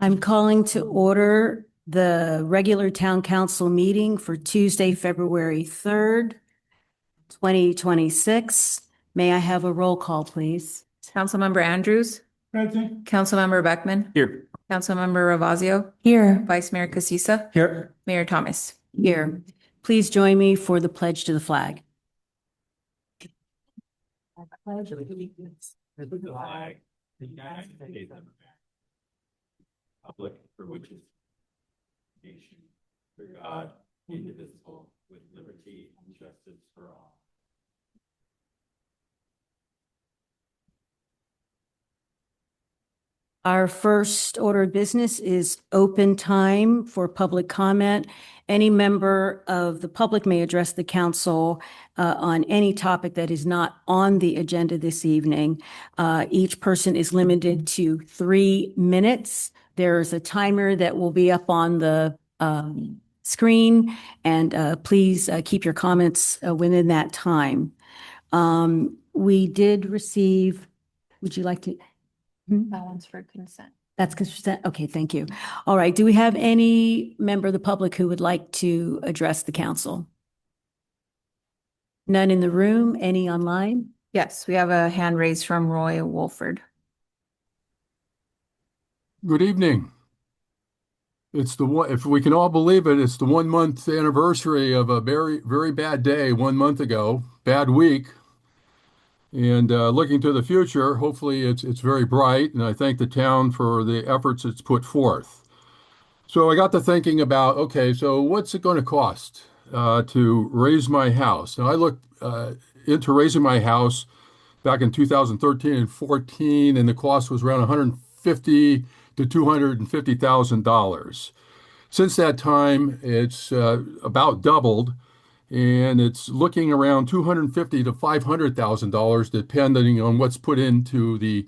I'm calling to order the regular town council meeting for Tuesday, February 3rd, 2026. May I have a roll call, please? Councilmember Andrews. Present. Councilmember Beckman. Here. Councilmember Ravazio. Here. Vice Mayor Casissa. Here. Mayor Thomas. Here. Please join me for the pledge to the flag. I pledge allegiance to the flag of the United States of America, republic for which is nation, under God, indivisible, with liberty and justice for all. Our first order of business is open time for public comment. Any member of the public may address the council on any topic that is not on the agenda this evening. Each person is limited to 3 minutes. There's a timer that will be up on the screen, and please keep your comments within that time. We did receive, would you like to? That one's for consent. That's consent. Okay, thank you. All right. Do we have any member of the public who would like to address the council? None in the room? Any online? Yes, we have a hand raised from Roy Wolford. Good evening. It's the one, if we can all believe it, it's the 1 month anniversary of a very, very bad day 1 month ago, bad week. And looking to the future, hopefully it's very bright. And I thank the town for the efforts it's put forth. So I got to thinking about, okay, so what's it going to cost to raise my house? Now I looked into raising my house back in 2013 and 14, and the cost was around $150,000 to $250,000. Since that time, it's about doubled, and it's looking around $250,000 to $500,000, depending on what's put into the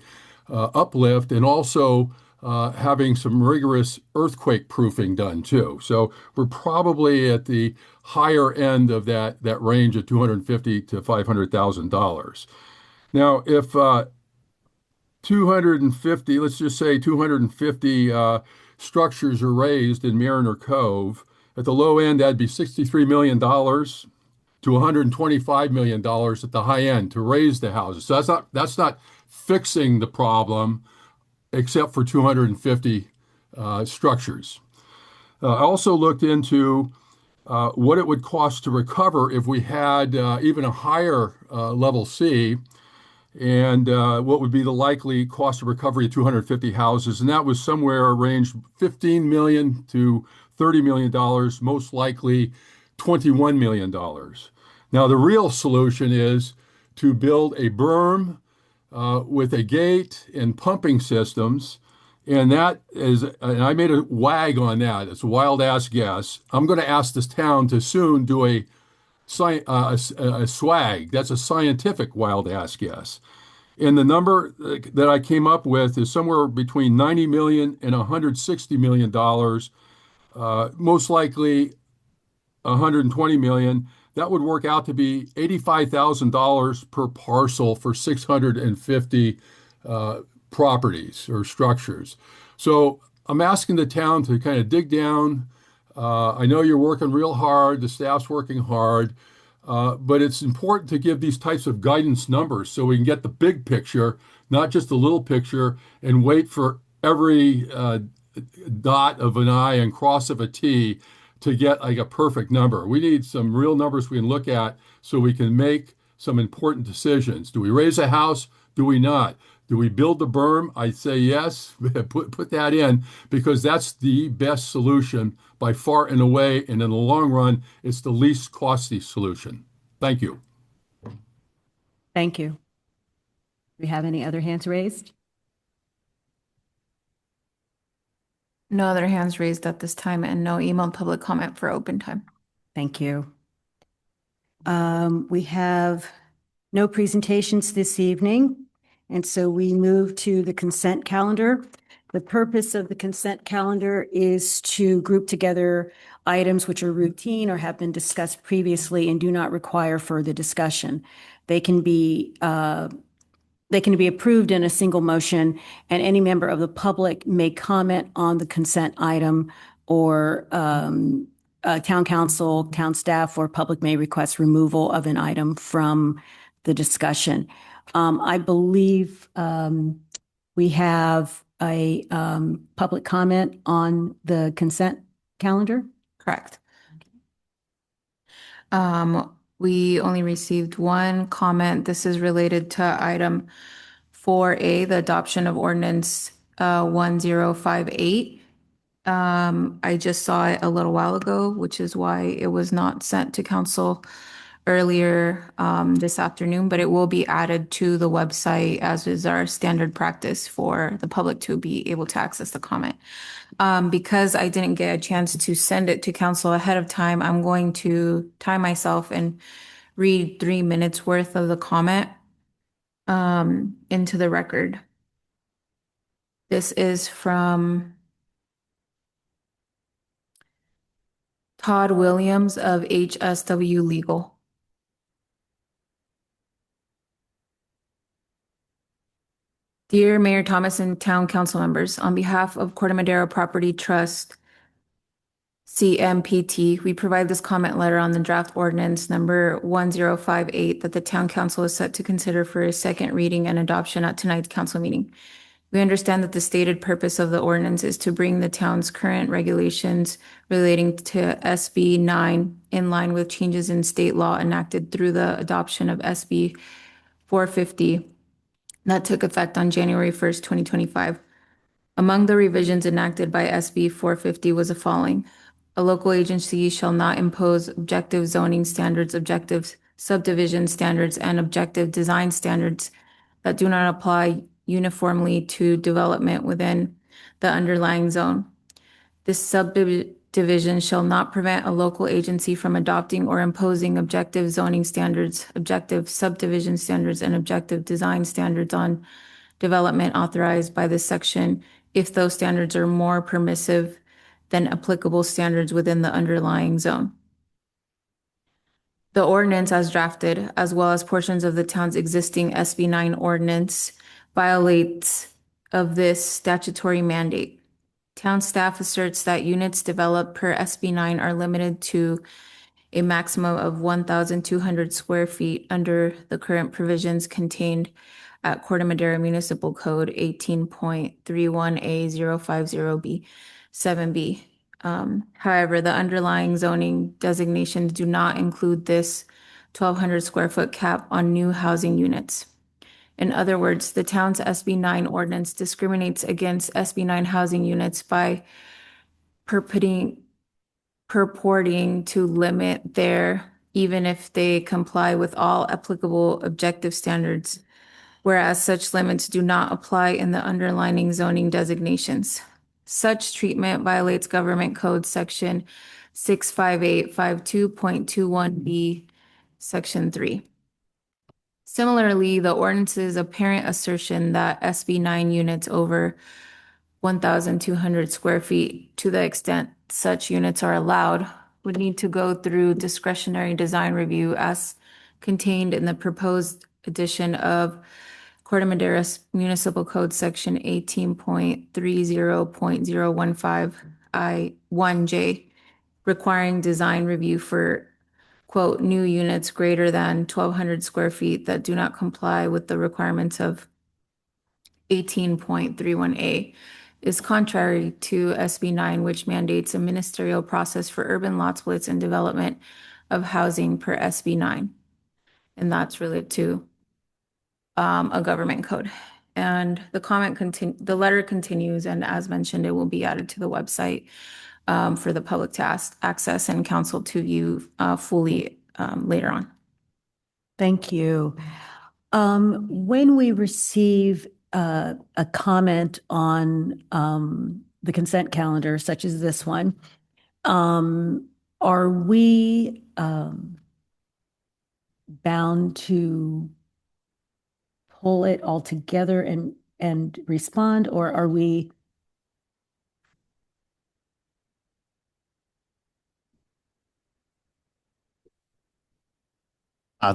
uplift, and also having some rigorous earthquake proofing done too. So we're probably at the higher end of that range of $250,000 to $500,000. Now, if 250, let's just say 250 structures are raised in Mariner Cove. At the low end, that'd be $63 million to $125 million at the high end to raise the houses. So that's not fixing the problem, except for 250 structures. I also looked into what it would cost to recover if we had even a higher level C, and what would be the likely cost of recovery of 250 houses. And that was somewhere ranged $15 million to $30 million, most likely $21 million. Now, the real solution is to build a berm with a gate and pumping systems. And that is, and I made a wag on that. It's a wild ass guess. I'm going to ask this town to soon do a swag. That's a scientific wild ass guess. And the number that I came up with is somewhere between $90 million and $160 million, most likely $120 million. That would work out to be $85,000 per parcel for 650 properties or structures. So I'm asking the town to kind of dig down. I know you're working real hard, the staff's working hard, but it's important to give these types of guidance numbers so we can get the big picture, not just the little picture, and wait for every dot of an I and cross of a T to get like a perfect number. We need some real numbers we can look at so we can make some important decisions. Do we raise a house? Do we not? Do we build the berm? I say yes. Put that in, because that's the best solution by far and away. And in the long run, it's the least costly solution. Thank you. Thank you. Do we have any other hands raised? No other hands raised at this time, and no emailed public comment for open time. Thank you. We have no presentations this evening, and so we move to the consent calendar. The purpose of the consent calendar is to group together items which are routine or have been discussed previously and do not require further discussion. They can be they can be approved in a single motion, and any member of the public may comment on the consent item, or town council, town staff, or public may request removal of an item from the discussion. I believe we have a public comment on the consent calendar. Correct. We only received one comment. This is related to item 4A, the adoption of ordinance 1058. I just saw it a little while ago, which is why it was not sent to council earlier this afternoon, but it will be added to the website, as is our standard practice for the public to be able to access the comment. Because I didn't get a chance to send it to council ahead of time, I'm going to time myself and read 3 minutes worth of the comment into the record. This is from Todd Williams of HSW Legal. Dear Mayor Thomas and Town Council members, on behalf of Corte Madera Property Trust, CMPT, we provide this comment letter on the draft ordinance number 1058 that the Town Council is set to consider for a second reading and adoption at tonight's council meeting. We understand that the stated purpose of the ordinance is to bring the town's current regulations relating to SB 9 in line with changes in state law enacted through the adoption of SB 450 that took effect on January 1st, 2025. Among the revisions enacted by SB 450 was the following. A local agency shall not impose objective zoning standards, objective subdivision standards, and objective design standards that do not apply uniformly to development within the underlying zone. This subdivision shall not prevent a local agency from adopting or imposing objective zoning standards, objective subdivision standards, and objective design standards on development authorized by this section if those standards are more permissive than applicable standards within the underlying zone. The ordinance as drafted, as well as portions of the town's existing SB 9 ordinance, violates of this statutory mandate. Town staff asserts that units developed per SB 9 are limited to a maximum of 1,200 square feet under the current provisions contained at Corte Madera Municipal Code 18.31A050B 7B. However, the underlying zoning designations do not include this 1,200 square foot cap on new housing units. In other words, the town's SB 9 ordinance discriminates against SB 9 housing units by purporting to limit their, even if they comply with all applicable objective standards, whereas such limits do not apply in the underlying zoning designations. Such treatment violates Government Code Section 65852.21B, Section 3. Similarly, the ordinance's apparent assertion that SB 9 units over 1,200 square feet, to the extent such units are allowed, would need to go through discretionary design review as contained in the proposed edition of Corte Madera Municipal Code Section 18.30.015 I1J, requiring design review for, quote, new units greater than 1,200 square feet that do not comply with the requirements of 18.31A, is contrary to SB 9, which mandates a ministerial process for urban lot splits and development of housing per SB 9. And that's related to a government code. And the letter continues, and as mentioned, it will be added to the website for the public to access and council to view fully later on. Thank you. When we receive a comment on the consent calendar, such as this one, are we bound to pull it all together and respond, or are we?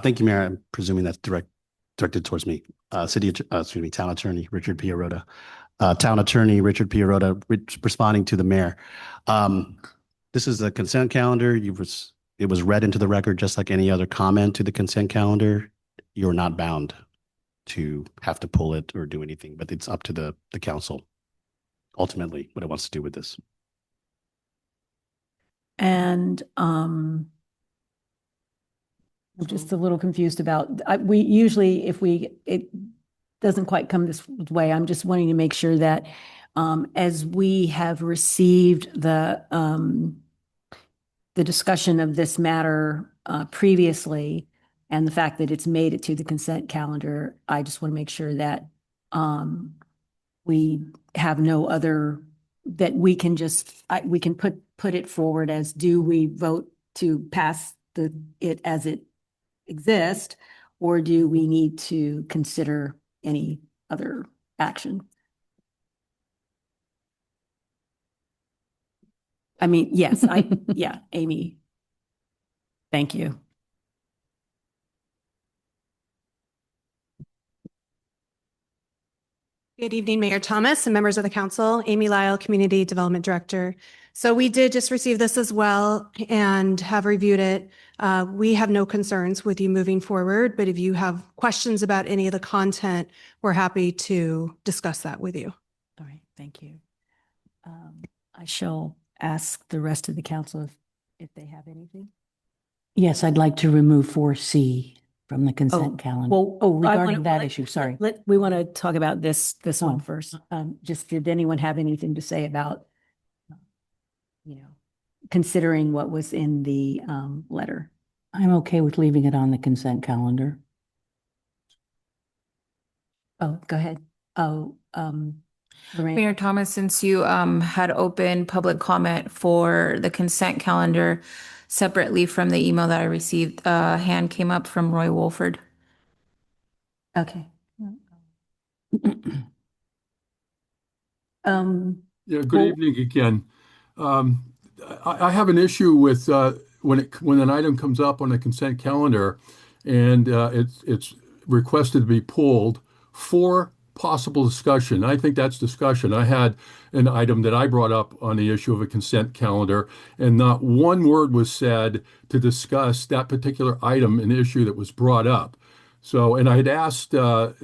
Thank you, Mayor. I'm presuming that's direct directed towards me. Town Attorney Richard Pierota. Town Attorney Richard Pierota, responding to the mayor. This is the consent calendar. It was read into the record just like any other comment to the consent calendar. You're not bound to have to pull it or do anything, but it's up to the council ultimately what it wants to do with this. And I'm just a little confused about, we usually, if it doesn't quite come this way, I'm just wanting to make sure that as we have received the discussion of this matter previously, and the fact that it's made it to the consent calendar, I just want to make sure that we have no other, that we can just, we can put it forward as, do we vote to pass it as it exists, or do we need to consider any other action? I mean, yes, yeah, Amy. Thank you. Good evening, Mayor Thomas and members of the council. Amy Lyle, Community Development Director. So we did just receive this as well and have reviewed it. We have no concerns with you moving forward, but if you have questions about any of the content, we're happy to discuss that with you. All right, thank you. I shall ask the rest of the council if they have anything. Yes, I'd like to remove 4C from the consent calendar. Well, regarding that issue, sorry. We want to talk about this one first. Just, did anyone have anything to say about, considering what was in the letter? I'm okay with leaving it on the consent calendar. Oh, go ahead. Oh, Lorraine. Mayor Thomas, since you had open public comment for the consent calendar separately from the email that I received, a hand came up from Roy Wolford. Okay. Yeah, good evening again. I have an issue with when an item comes up on a consent calendar and it's requested to be pulled for possible discussion. I think that's discussion. I had an item that I brought up on the issue of a consent calendar, and not one word was said to discuss that particular item and issue that was brought up. So, and I had asked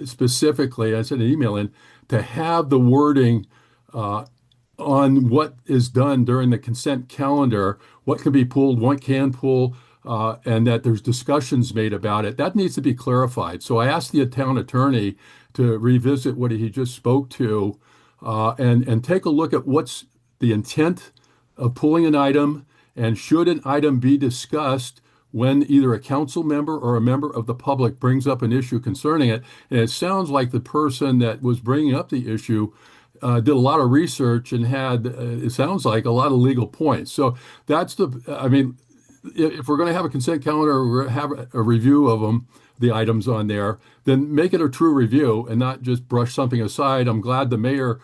specifically, I sent an email in to have the wording on what is done during the consent calendar, what can be pulled, what can pull, and that there's discussions made about it. That needs to be clarified. So I asked the town attorney to revisit what he just spoke to and take a look at what's the intent of pulling an item, and should an item be discussed when either a council member or a member of the public brings up an issue concerning it. And it sounds like the person that was bringing up the issue did a lot of research and had, it sounds like, a lot of legal points. So that's I mean, if we're going to have a consent calendar, we're going to have a review of them, the items on there, then make it a true review and not just brush something aside. I'm glad the mayor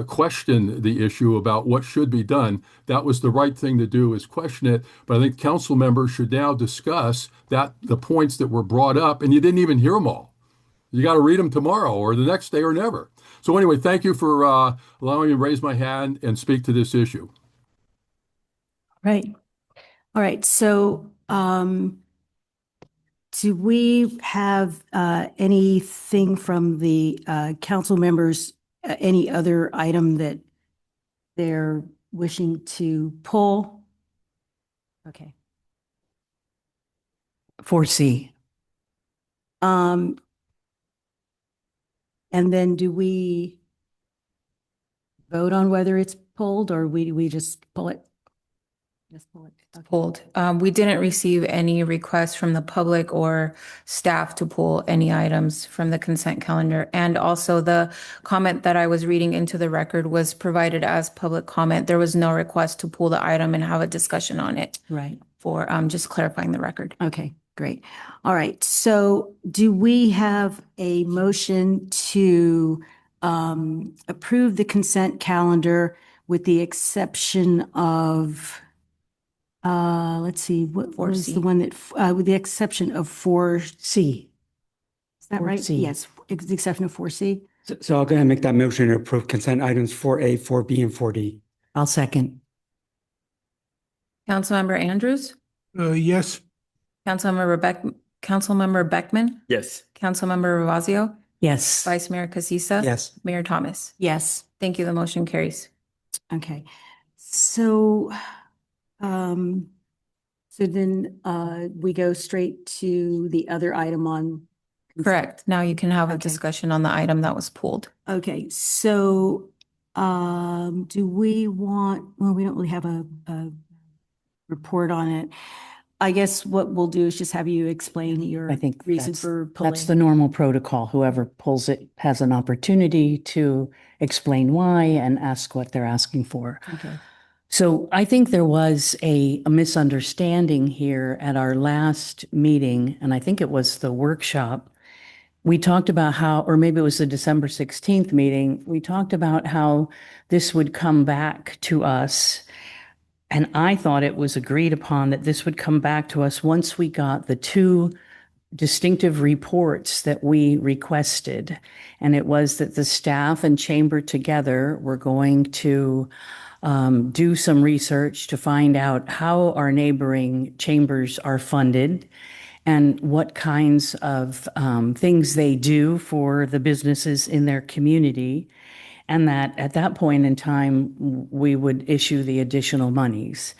questioned the issue about what should be done. That was the right thing to do, is question it. But I think council members should now discuss the points that were brought up, and you didn't even hear them all. You got to read them tomorrow or the next day or never. So anyway, thank you for allowing me to raise my hand and speak to this issue. Right. All right. So do we have anything from the council members, any other item that they're wishing to pull? Okay. 4C. And then do we vote on whether it's pulled, or we just pull it? Just pull it. Okay. Pulled. We didn't receive any requests from the public or staff to pull any items from the consent calendar. And also the comment that I was reading into the record was provided as public comment. There was no request to pull the item and have a discussion on it. Right. For just clarifying the record. Okay, great. All right. So do we have a motion to approve the consent calendar with the exception of, let's see, what was the 4C. one that, with the exception of 4C? Is that right? 4C. Yes, the exception of 4C. So I'll go ahead and make that motion to approve consent items 4A, 4B, and 4D. I'll second. Councilmember Andrews, Yes. Councilmember Beckman, Yes. Councilmember Ravazio, Yes. Vice Mayor Casissa. Yes. Mayor Thomas. Yes. Thank you. The motion carries. Okay. So, so then we go straight to the other item on. Correct. Now you can have a Okay. discussion on the item that was pulled. Okay, so do we want, well, we don't really have a report on it. I guess what we'll do is just have you explain your I think reason that's, for pulling. that's the normal protocol. Whoever pulls it has an opportunity to explain why and ask what they're asking for. Okay. So I think there was a misunderstanding here at our last meeting, and I think it was the workshop. We talked about how, or maybe it was the December 16th meeting, we talked about how this would come back to us. And I thought it was agreed upon that this would come back to us once we got the two distinctive reports that we requested. And it was that the staff and chamber together were going to do some research to find out how our neighboring chambers are funded and what kinds of things they do for the businesses in their community. And that at that point in time, we would issue the additional monies.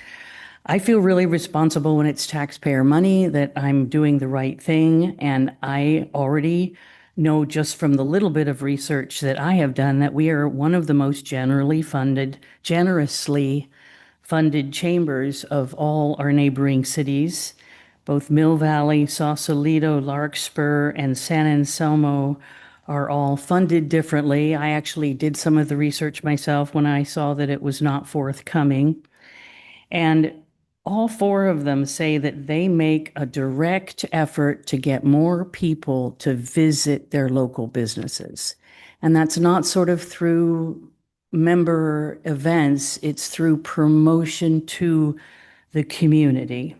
I feel really responsible when it's taxpayer money that I'm doing the right thing. And I already know just from the little bit of research that I have done that we are one of the most generously funded chambers of all our neighboring cities. Both Mill Valley, Sausalito, Larkspur, and San Anselmo are all funded differently. I actually did some of the research myself when I saw that it was not forthcoming. And all four of them say that they make a direct effort to get more people to visit their local businesses. And that's not sort of through member events, it's through promotion to the community.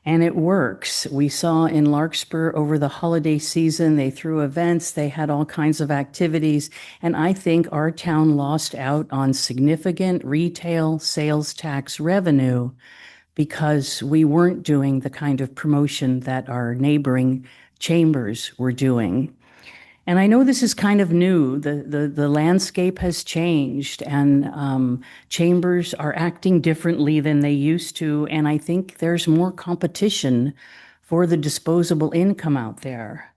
And it works. We saw in Larkspur over the holiday season, they threw events, they had all kinds of activities. And I think our town lost out on significant retail sales tax revenue because we weren't doing the kind of promotion that our neighboring chambers were doing. And I know this is kind of new. The landscape has changed and chambers are acting differently than they used to. And I think there's more competition for the disposable income out there.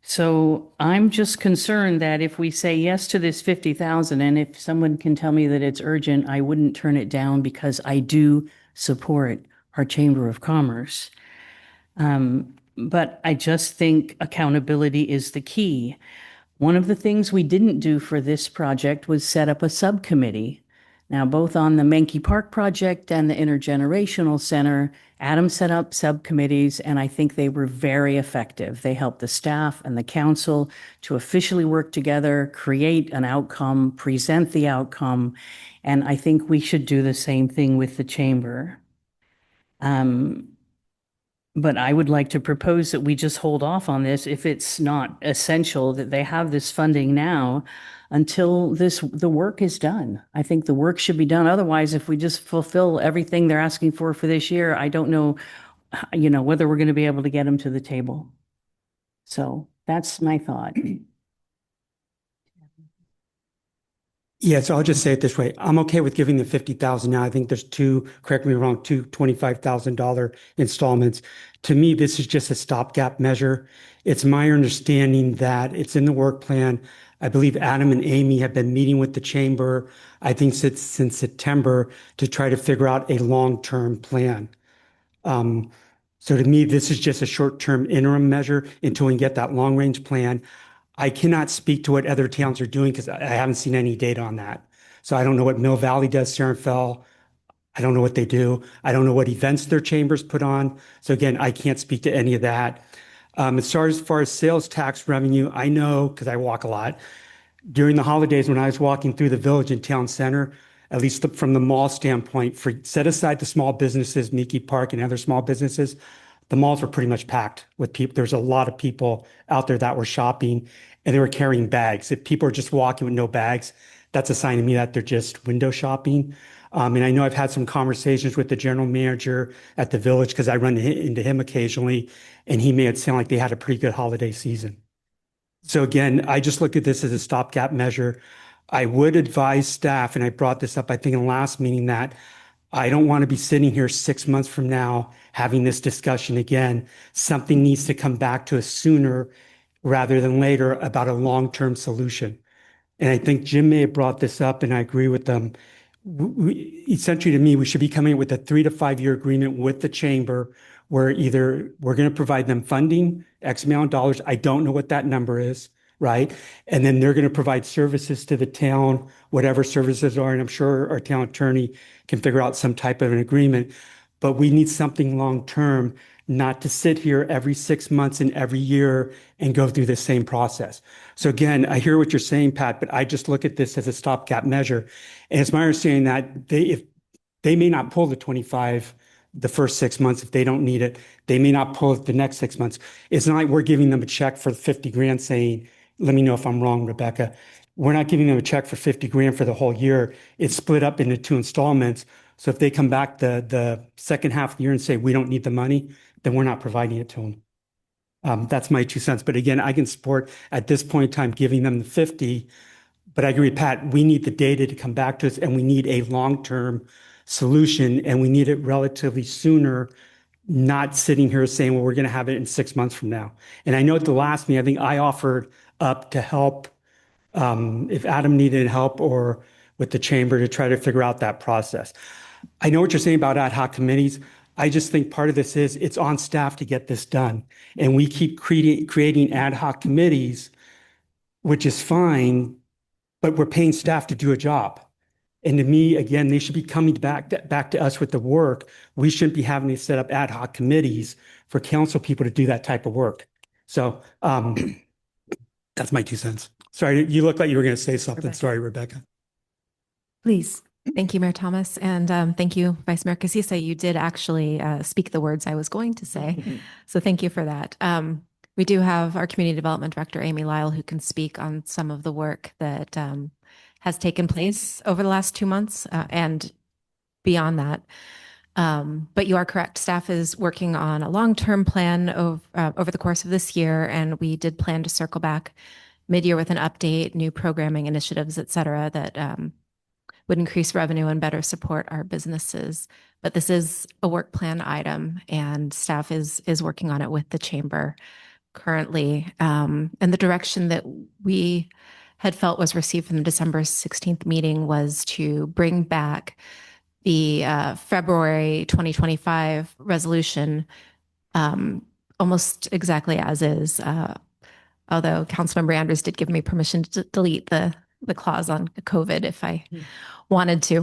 So I'm just concerned that if we say yes to this 50,000, and if someone can tell me that it's urgent, I wouldn't turn it down because I do support our Chamber of Commerce. But I just think accountability is the key. One of the things we didn't do for this project was set up a subcommittee. Now, both on the Menke Park project and the Intergenerational Center, Adam set up subcommittees, and I think they were very effective. They helped the staff and the council to officially work together, create an outcome, present the outcome, and I think we should do the same thing with the chamber. But I would like to propose that we just hold off on this if it's not essential that they have this funding now until the work is done. I think the work should be done. Otherwise, if we just fulfill everything they're asking for this year, I don't know, whether we're going to be able to get them to the table. So that's my thought. Yeah, so I'll just say it this way. I'm okay with giving the 50,000 now. I think there's correct me if I'm wrong, two $25,000 installments. To me, this is just a stopgap measure. It's my understanding that it's in the work plan. I believe Adam and Amy have been meeting with the chamber, I think since September, to try to figure out a long-term plan. So to me, this is just a short-term interim measure until we get that long-range plan. I cannot speak to what other towns are doing because I haven't seen any data on that. So I don't know what Mill Valley does, Fell. I don't know what they do. I don't know what events their chambers put on. So again, I can't speak to any of that. As far as sales tax revenue, I know because I walk a lot. During the holidays when I was walking through the village and town center, at least from the mall standpoint, set aside the small businesses, Menke Park and other small businesses, the malls were pretty much packed with people. There's a lot of people out there that were shopping and they were carrying bags. If people are just walking with no bags, that's a sign to me that they're just window shopping. And I know I've had some conversations with the general manager at the village because I run into him occasionally, and he made it sound like they had a pretty good holiday season. So again, I just look at this as a stopgap measure. I would advise staff, and I brought this up, I think, in the last meeting, that I don't want to be sitting here 6 months from now having this discussion again. Something needs to come back to us sooner rather than later about a long-term solution. And I think Jim may have brought this up, and I agree with them. Essentially, to me, we should be coming up with a 3 to 5 year agreement with the chamber where either we're going to provide them funding, X amount of dollars. I don't know what that number is, right? And then they're going to provide services to the town, whatever services are. And I'm sure our town attorney can figure out some type of an agreement. But we need something long term, not to sit here every 6 months and every year and go through the same process. So again, I hear what you're saying, Pat, but I just look at this as a stopgap measure. And it's my understanding that if they may not pull the 25 the first 6 months if they don't need it, they may not pull it the next 6 months. It's not like we're giving them a check for 50 grand saying, let me know if I'm wrong, Rebecca. We're not giving them a check for 50 grand for the whole year. It's split up into 2 installments. So if they come back the second half of the year and say, we don't need the money, then we're not providing it to them. That's my 2 cents. But again, I can support at this point in time giving them the 50. But I agree with Pat, we need the data to come back to us, and we need a long-term solution, and we need it relatively sooner, not sitting here saying, well, we're going to have it in 6 months from now. And I know at the last meeting, I think I offered up to help if Adam needed help or with the chamber to try to figure out that process. I know what you're saying about ad hoc committees. I just think part of this is it's on staff to get this done. And we keep creating ad hoc committees, which is fine, but we're paying staff to do a job. And to me, again, they should be coming back to us with the work. We shouldn't be having to set up ad hoc committees for council people to do that type of work. So that's my 2 cents. Sorry, you look like you were going to say something. Rebecca. Sorry, Rebecca. Please. Thank you, Mayor Thomas. And thank you, Vice Mayor Casissa. You did actually speak the words I was going to say. So thank you for that. We do have our Community Development Director, Amy Lyle, who can speak on some of the work that has taken place over the last 2 months and beyond that. But you are correct. Staff is working on a long-term plan over the course of this year, and we did plan to circle back mid-year with an update, new programming initiatives, et cetera, that would increase revenue and better support our businesses. But this is a work plan item, and staff is working on it with the chamber currently. And the direction that we had felt was received from the December 16th meeting was to bring back the February 2025 resolution almost exactly as is, although Councilmember Andrews did give me permission to delete the clause on COVID if I wanted to.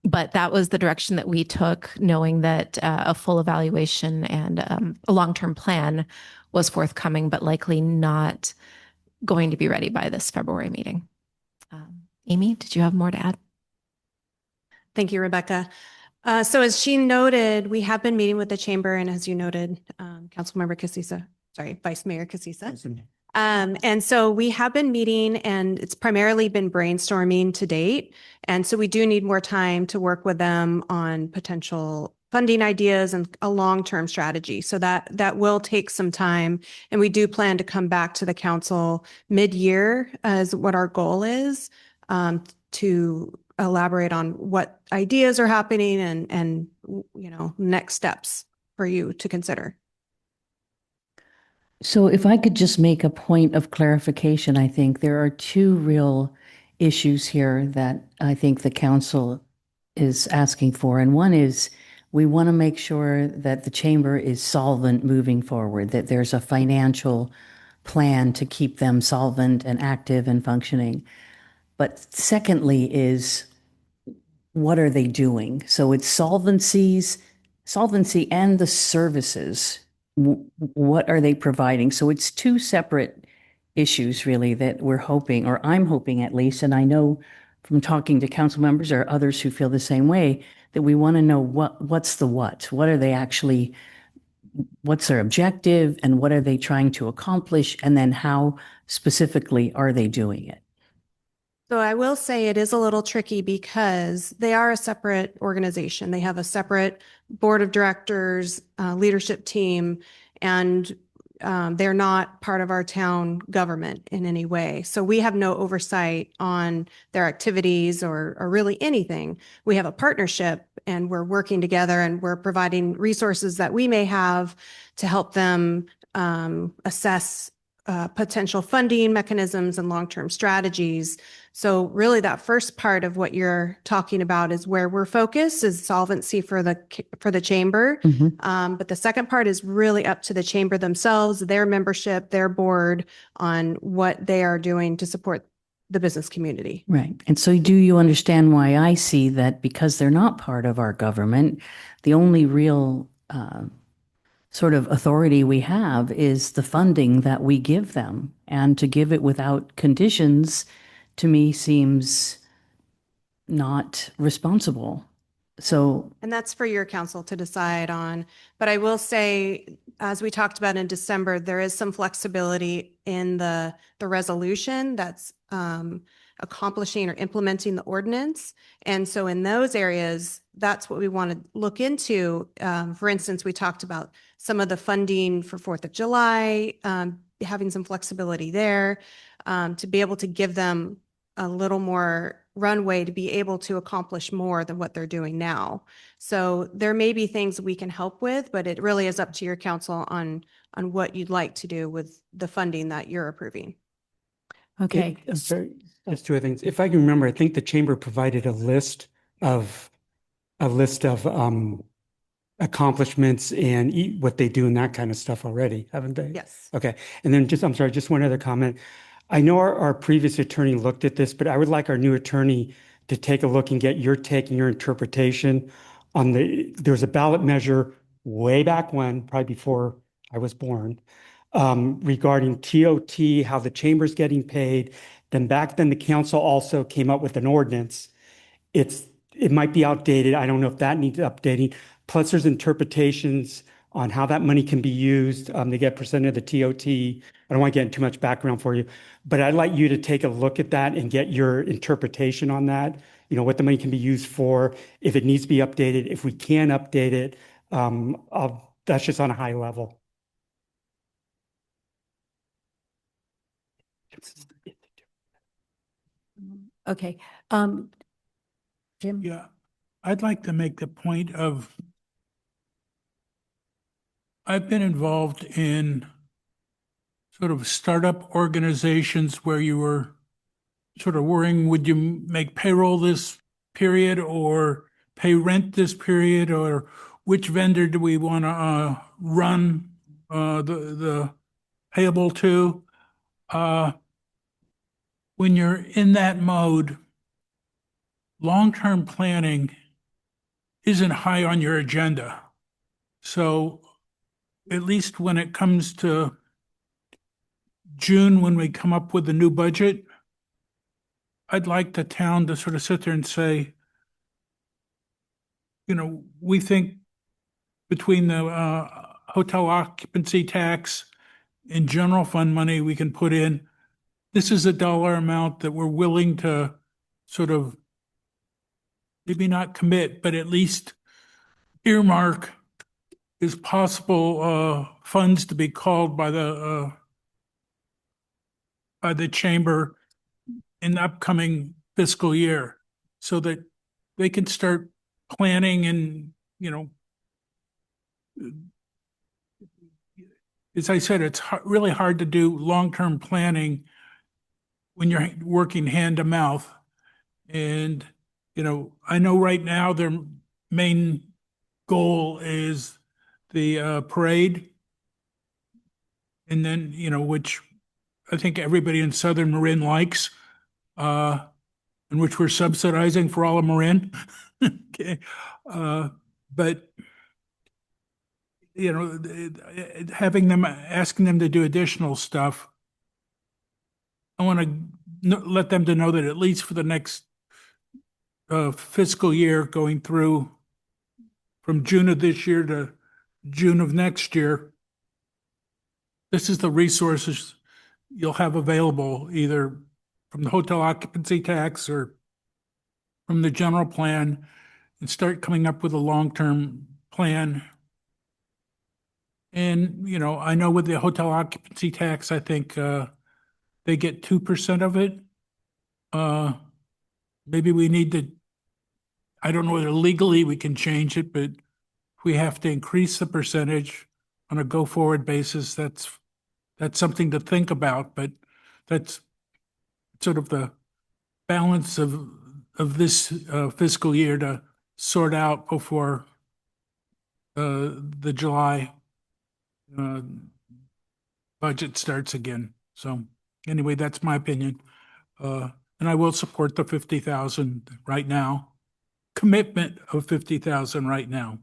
But that was the direction that we took, knowing that a full evaluation and a long-term plan was forthcoming, but likely not going to be ready by this February meeting. Amy, did you have more to add? Thank you, Rebecca. So as she noted, we have been meeting with the chamber, and as you noted, Councilmember Casissa, sorry, Vice Mayor Casissa. And so we have been meeting, and it's primarily been brainstorming to date. And so we do need more time to work with them on potential funding ideas and a long-term strategy. So that will take some time. And we do plan to come back to the council mid-year as what our goal is, to elaborate on what ideas are happening and next steps for you to consider. So if I could just make a point of clarification, I think there are two real issues here that I think the council is asking for. And one is we want to make sure that the chamber is solvent moving forward, that there's a financial plan to keep them solvent and active and functioning. But secondly is, what are they doing? So it's solvency and the services. What are they providing? So it's two separate issues really that we're hoping, or I'm hoping at least, and I know from talking to council members or others who feel the same way, that we want to know what's the what? What are they actually what's their objective and what are they trying to accomplish? And then how specifically are they doing it? So I will say it is a little tricky because they are a separate organization. They have a separate board of directors, leadership team, and they're not part of our town government in any way. So we have no oversight on their activities or really anything. We have a partnership and we're working together and we're providing resources that we may have to help them assess potential funding mechanisms and long-term strategies. So really that first part of what you're talking about is where we're focused is solvency for the chamber. But the second part is really up to the chamber themselves, their membership, their board on what they are doing to support the business community. Right. And so do you understand why I see that because they're not part of our government, the only real sort of authority we have is the funding that we give them. And to give it without conditions, to me, seems not responsible. So, And that's for your council to decide on. But I will say, as we talked about in December, there is some flexibility in the resolution that's accomplishing or implementing the ordinance. And so in those areas, that's what we want to look into. For instance, we talked about some of the funding for 4th of July, having some flexibility there to be able to give them a little more runway to be able to accomplish more than what they're doing now. So there may be things we can help with, but it really is up to your council on what you'd like to do with the funding that you're approving. okay. I'm sorry, just two other things. If I can remember, I think the chamber provided a list of accomplishments and what they do and that kind of stuff already, haven't they? Yes. Okay. And then I'm sorry, just one other comment. I know our previous attorney looked at this, but I would like our new attorney to take a look and get your take and your interpretation on there was a ballot measure way back when, probably before I was born, regarding TOT, how the chamber's getting paid. Then back then the council also came up with an ordinance. It might be outdated. I don't know if that needs updating. Plus there's interpretations on how that money can be used. They get percentage of the TOT. I don't want to get into too much background for you, but I'd like you to take a look at that and get your interpretation on that. You know, what the money can be used for, if it needs to be updated, if we can update it. That's just on a high level. Okay. Jim? Yeah, I'd like to make the point of, I've been involved in sort of startup organizations where you were sort of worrying, would you make payroll this period or pay rent this period, or which vendor do we want to run the payable to? When you're in that mode, long-term planning isn't high on your agenda. So at least when it comes to June, when we come up with the new budget, I'd like the town to sort of sit there and say, you know, we think between the hotel occupancy tax and general fund money we can put in, this is a dollar amount that we're willing to sort of maybe not commit, but at least earmark as possible funds to be called by the chamber in the upcoming fiscal year, so that they can start planning. And, you know, as I said, it's really hard to do long-term planning when you're working hand to mouth. And, you know, I know right now their main goal is the parade. And then, you know, which I think everybody in Southern Marin likes, and which we're subsidizing for all of Marin. Okay. But, you know, asking them to do additional stuff, I want to let them to know that at least for the next fiscal year, going through from June of this year to June of next year, this is the resources you'll have available either from the hotel occupancy tax or from the general plan, and start coming up with a long-term plan. And, you know, I know with the hotel occupancy tax, I think they get 2% of it. Maybe we need to, I don't know whether legally we can change it, but if we have to increase the percentage on a go-forward basis, that's something to think about, but that's sort of the balance of this fiscal year to sort out before the July budget starts again. So anyway, that's my opinion. And I will support the 50,000 right now, commitment of 50,000 right now.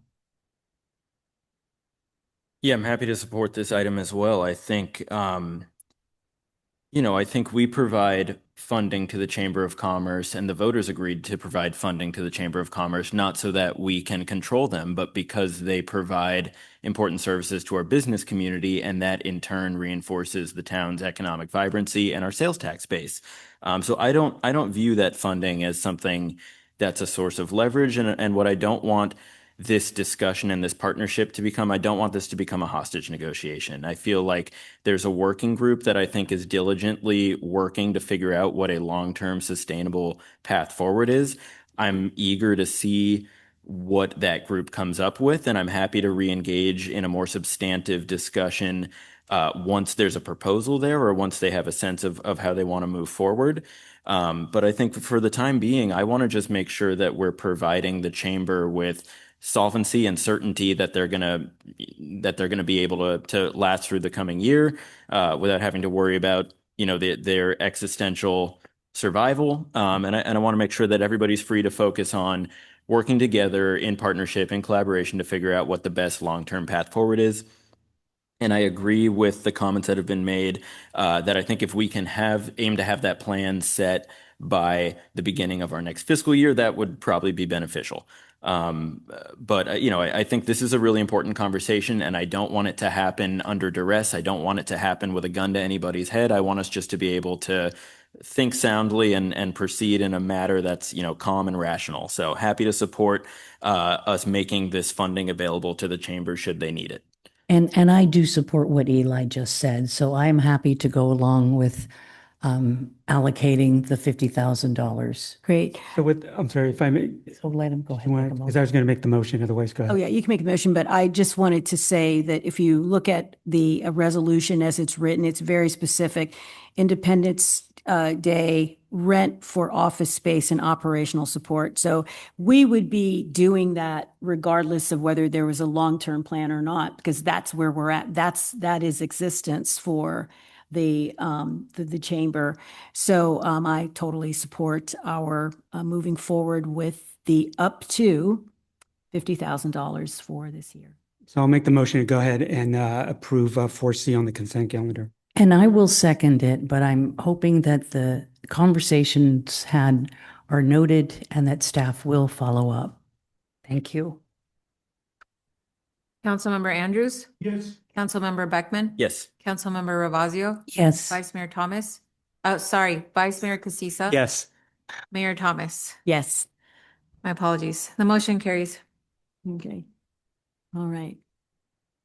Yeah, I'm happy to support this item as well. I think, you know, I think we provide funding to the Chamber of Commerce, and the voters agreed to provide funding to the Chamber of Commerce, not so that we can control them, but because they provide important services to our business community, and that in turn reinforces the town's economic vibrancy and our sales tax base. So I don't view that funding as something that's a source of leverage, and what I don't want this discussion and this partnership to become, I don't want this to become a hostage negotiation. I feel like there's a working group that I think is diligently working to figure out what a long-term sustainable path forward is. I'm eager to see what that group comes up with, and I'm happy to re-engage in a more substantive discussion once there's a proposal there or once they have a sense of how they want to move forward. But I think for the time being, I want to just make sure that we're providing the chamber with solvency and certainty that they're gonna be able to last through the coming year without having to worry about, you know, their existential survival. And I want to make sure that everybody's free to focus on working together in partnership and collaboration to figure out what the best long-term path forward is. And I agree with the comments that have been made that I think if we can aim to have that plan set by the beginning of our next fiscal year, that would probably be beneficial. But you know, I think this is a really important conversation, and I don't want it to happen under duress. I don't want it to happen with a gun to anybody's head. I want us just to be able to think soundly and proceed in a matter that's, you know, calm and rational. So happy to support us making this funding available to the chamber should they need it. And I do support what Eli just said, so I'm happy to go along with allocating the $50,000. Great. So I'm sorry if I may, So let him go ahead. and make a because I was going to make the motion, otherwise go Oh, ahead. yeah, you can make a motion, but I just wanted to say that if you look at the resolution as it's written, it's very specific. Independence Day, rent for office space and operational support. So we would be doing that regardless of whether there was a long-term plan or not, because that's where we're at. That is existence for the chamber. So I totally support our moving forward with the up to $50,000 for this year. So I'll make the motion to go ahead and approve 4C on the consent calendar. And I will second it, but I'm hoping that the conversations had are noted and that staff will follow up. Thank you. Councilmember Andrews? Yes. Councilmember Beckman? Yes. Councilmember Ravazio? Yes. Vice Mayor Thomas? Oh, sorry, Vice Mayor Casissa? Yes. Mayor Thomas? Yes. My apologies. The motion carries. Okay. All right.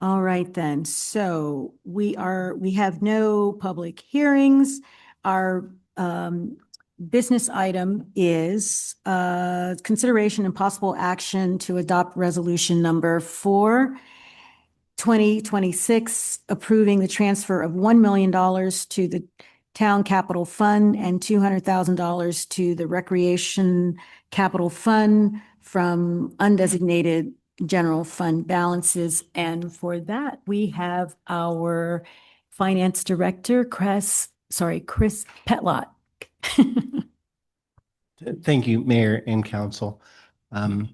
All right then. So we have no public hearings. Our business item is consideration and possible action to adopt resolution number 4/2026, approving the transfer of $1 million to the Town Capital Fund and $200,000 to the Recreation Capital Fund from undesignated general fund balances. And for that, we have our Finance Director, Chris Petlot. Thank you, Mayor and Council. I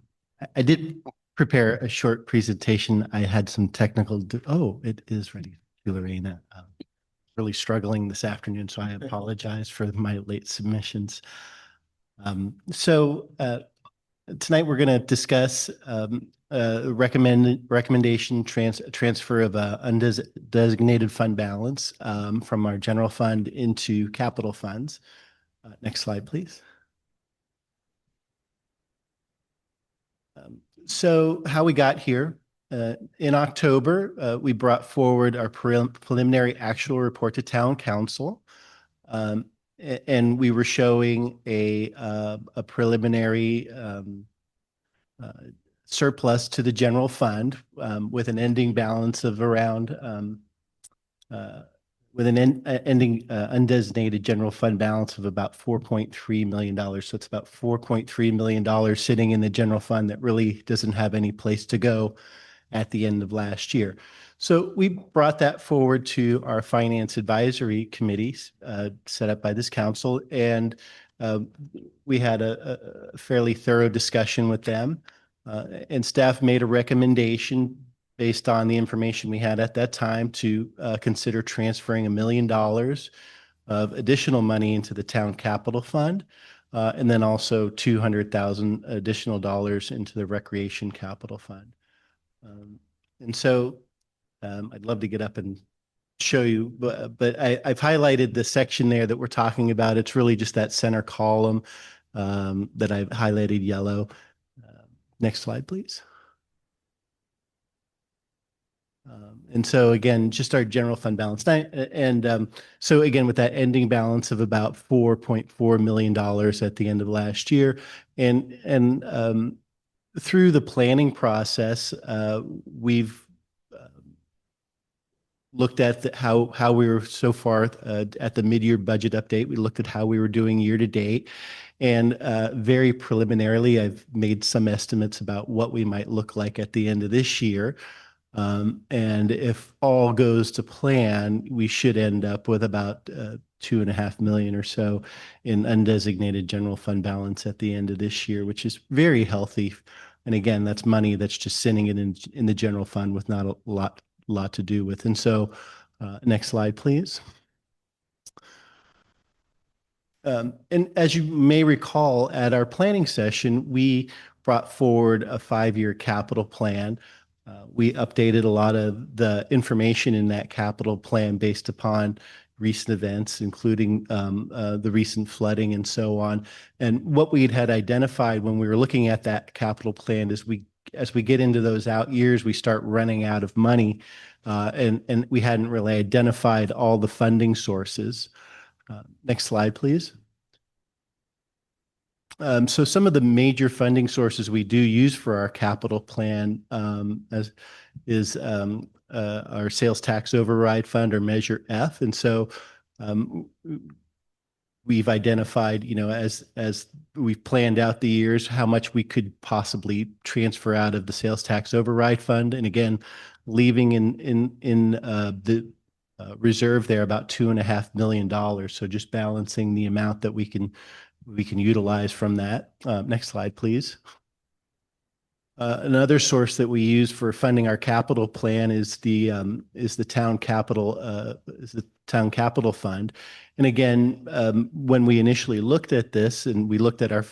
did prepare a short presentation. I had some technical, it is ready, Lorena. Really struggling this afternoon, so I apologize for my late submissions. Tonight, we're going to discuss recommendation transfer of undesignated fund balance from our general fund into capital funds. Next slide, please. So how we got here, in October, we brought forward our preliminary actual report to town council. And we were showing a preliminary surplus to the general fund with an ending balance of around with an ending undesignated general fund balance of about $4.3 million. So it's about $4.3 million sitting in the general fund that really doesn't have any place to go at the end of last year. So we brought that forward to our finance advisory committees set up by this council, and we had a fairly thorough discussion with them, and staff made a recommendation based on the information we had at that time to consider transferring $1 million of additional money into the town capital fund, and then also $200,000 additional dollars into the recreation capital fund. And so I'd love to get up and show you, but I've highlighted the section there that we're talking about. It's really just that center column that I've highlighted yellow. Next slide, please. And so again, just our general fund balance. And so again, with that ending balance of about $4.4 million at the end of last year, and through the planning process, we've looked at how we were so far at the mid-year budget update. We looked at how we were doing year to date. And very preliminarily, I've made some estimates about what we might look like at the end of this year. And if all goes to plan, we should end up with about $2.5 million or so in undesignated general fund balance at the end of this year, which is very healthy. And again, that's money that's just sitting in the general fund with not a lot to do with. And so, next slide, please. And as you may recall, at our planning session, we brought forward a 5-year capital plan. We updated a lot of the information in that capital plan based upon recent events, including the recent flooding and so on. And what we had identified when we were looking at that capital plan is as we get into those out years, we start running out of money, and we hadn't really identified all the funding sources. Next slide, please. So some of the major funding sources we do use for our capital plan is our sales tax override fund, or Measure F. And so we've identified, as we've planned out the years, how much we could possibly transfer out of the sales tax override fund. And again, leaving in the reserve there about $2.5 million. So just balancing the amount that we can utilize from that. Next slide, please. Another source that we use for funding our capital plan is the town capital fund. And again, when we initially looked at this, and we looked at our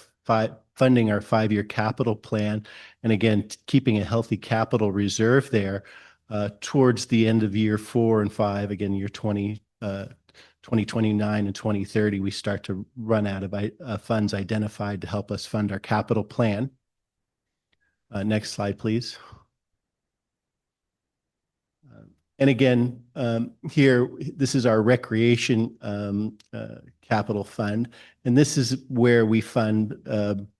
funding our 5-year capital plan, and again keeping a healthy capital reserve there, towards the end of year 4 and 5, again year 2029 and 2030, we start to run out of funds identified to help us fund our capital plan. Next slide, please. And again, here, this is our recreation capital fund. And this is where we fund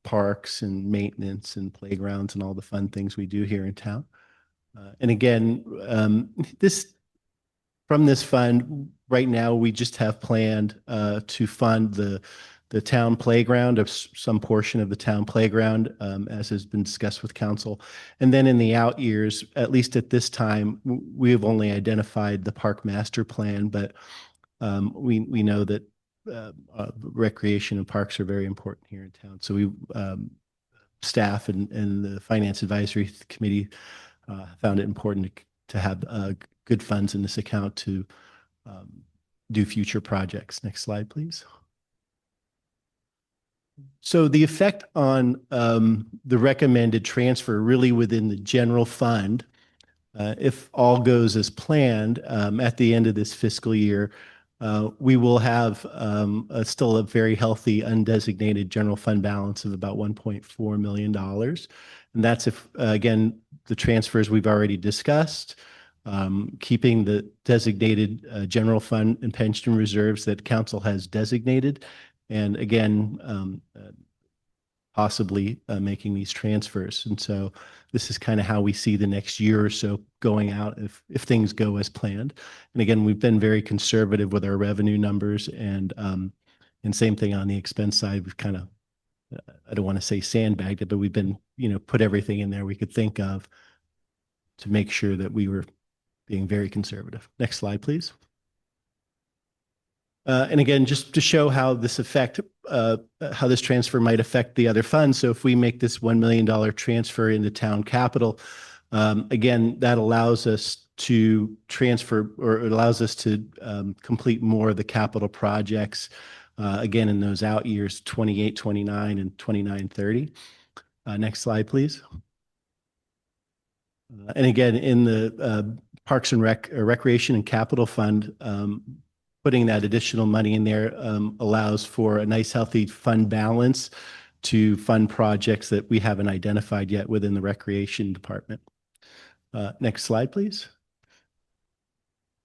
parks and maintenance and playgrounds and all the fun things we do here in town. And again, from this fund, right now, we just have planned to fund the town playground, of some portion of the town playground, as has been discussed with council. And then in the out years, at least at this time, we have only identified the park master plan, but we know that recreation and parks are very important here in town. So we staff and the finance advisory committee found it important to have good funds in this account to do future projects. Next slide, please. So the effect on the recommended transfer really within the general fund, if all goes as planned, at the end of this fiscal year, we will have still a very healthy undesignated general fund balance of about $1.4 million. And that's if, again, the transfers we've already discussed, keeping the designated general fund and pension reserves that council has designated. And again, possibly making these transfers. And so this is kind of how we see the next year or so going out if things go as planned. And again, we've been very conservative with our revenue numbers and same thing on the expense side. We've kind of, I don't want to say sandbagged it, but we've been, put everything in there we could think of to make sure that we were being very conservative. Next slide, please. And again, just to show how this how this transfer might affect the other funds. So if we make this $1 million transfer into town capital, again, that allows us to transfer, or it allows us to complete more of the capital projects, again, in those out years, 28, 29, and 29, 30. Next slide, please. And again, in the Parks and Recreation and Capital Fund, putting that additional money in there allows for a nice, healthy fund balance to fund projects that we haven't identified yet within the Recreation Department. Next slide, please.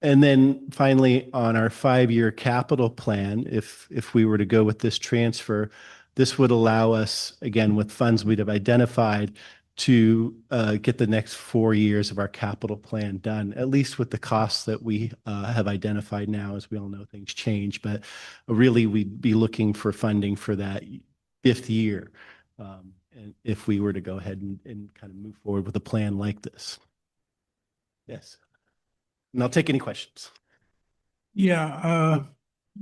And then finally, on our 5-year capital plan, if we were to go with this transfer, this would allow us, again, with funds we'd have identified, to get the next 4 years of our capital plan done, at least with the costs that we have identified now. As we all know, things change, but really we'd be looking for funding for that 5th year, and if we were to go ahead and kind of move forward with a plan like this. Yes. And I'll take any questions. Yeah.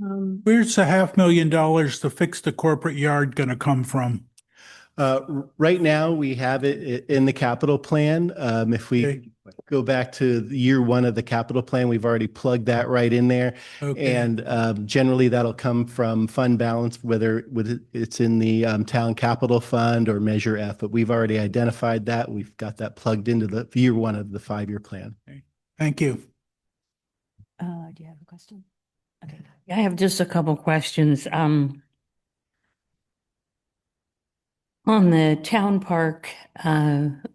Where's the $500,000 to fix the corporate yard going to come from? Right now, we have it in the capital plan. If we go back to year 1 of the capital plan, we've already plugged that right in there. Okay. And generally, that'll come from fund balance, whether it's in the town capital fund or Measure F. But we've already identified that. We've got that plugged into the year 1 of the 5-year plan. Okay. Thank you. Do you have a question? Okay. I have just a couple questions. On the town park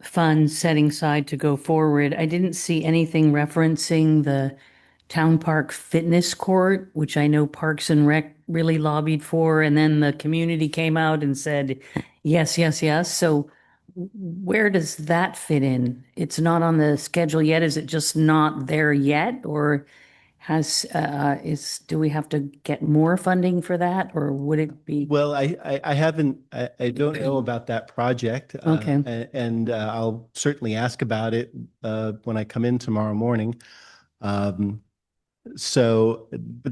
fund setting aside to go forward, I didn't see anything referencing the town park fitness court, which I know Parks and Rec really lobbied for, and then the community came out and said, yes, yes, yes. So where does that fit in? It's not on the schedule yet. Is it just not there yet, or do we have to get more funding for that, or would it be? Well, I haven't, I don't know about that project. Okay. And I'll certainly ask about it when I come in tomorrow morning. But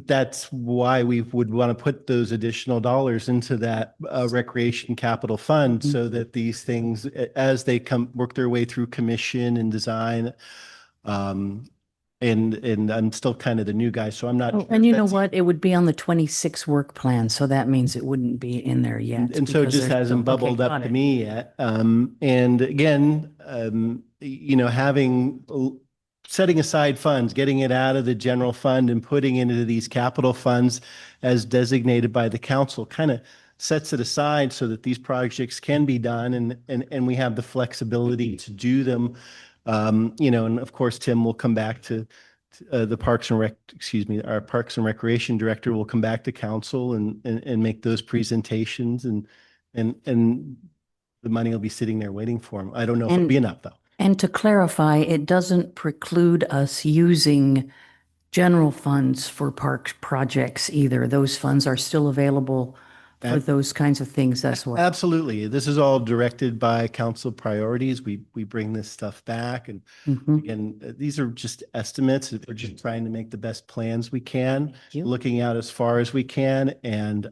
that's why we would want to put those additional dollars into that recreation capital fund, so that these things, as they work their way through commission and design, and I'm still kind of the new guy, so I'm not. Oh, and you know what? It would be on the 26 work plan, so that means it wouldn't be in there yet. And so it because just they're- hasn't okay, bubbled got up to it. me yet. And again, setting aside funds, getting it out of the general fund and putting it into these capital funds as designated by the council kind of sets it aside so that these projects can be done, and we have the flexibility to do them. And of course, Tim will come back to the our Parks and Recreation Director will come back to council and make those presentations, and the money will be sitting there waiting for him. I don't know if it'll be enough, though. And to clarify, it doesn't preclude us using general funds for park projects either. Those funds are still available for those kinds of things as well. Absolutely. This is all directed by council priorities. We bring this stuff back, and again, these are just estimates. We're just trying to make the best plans we can, looking out as far as we can, and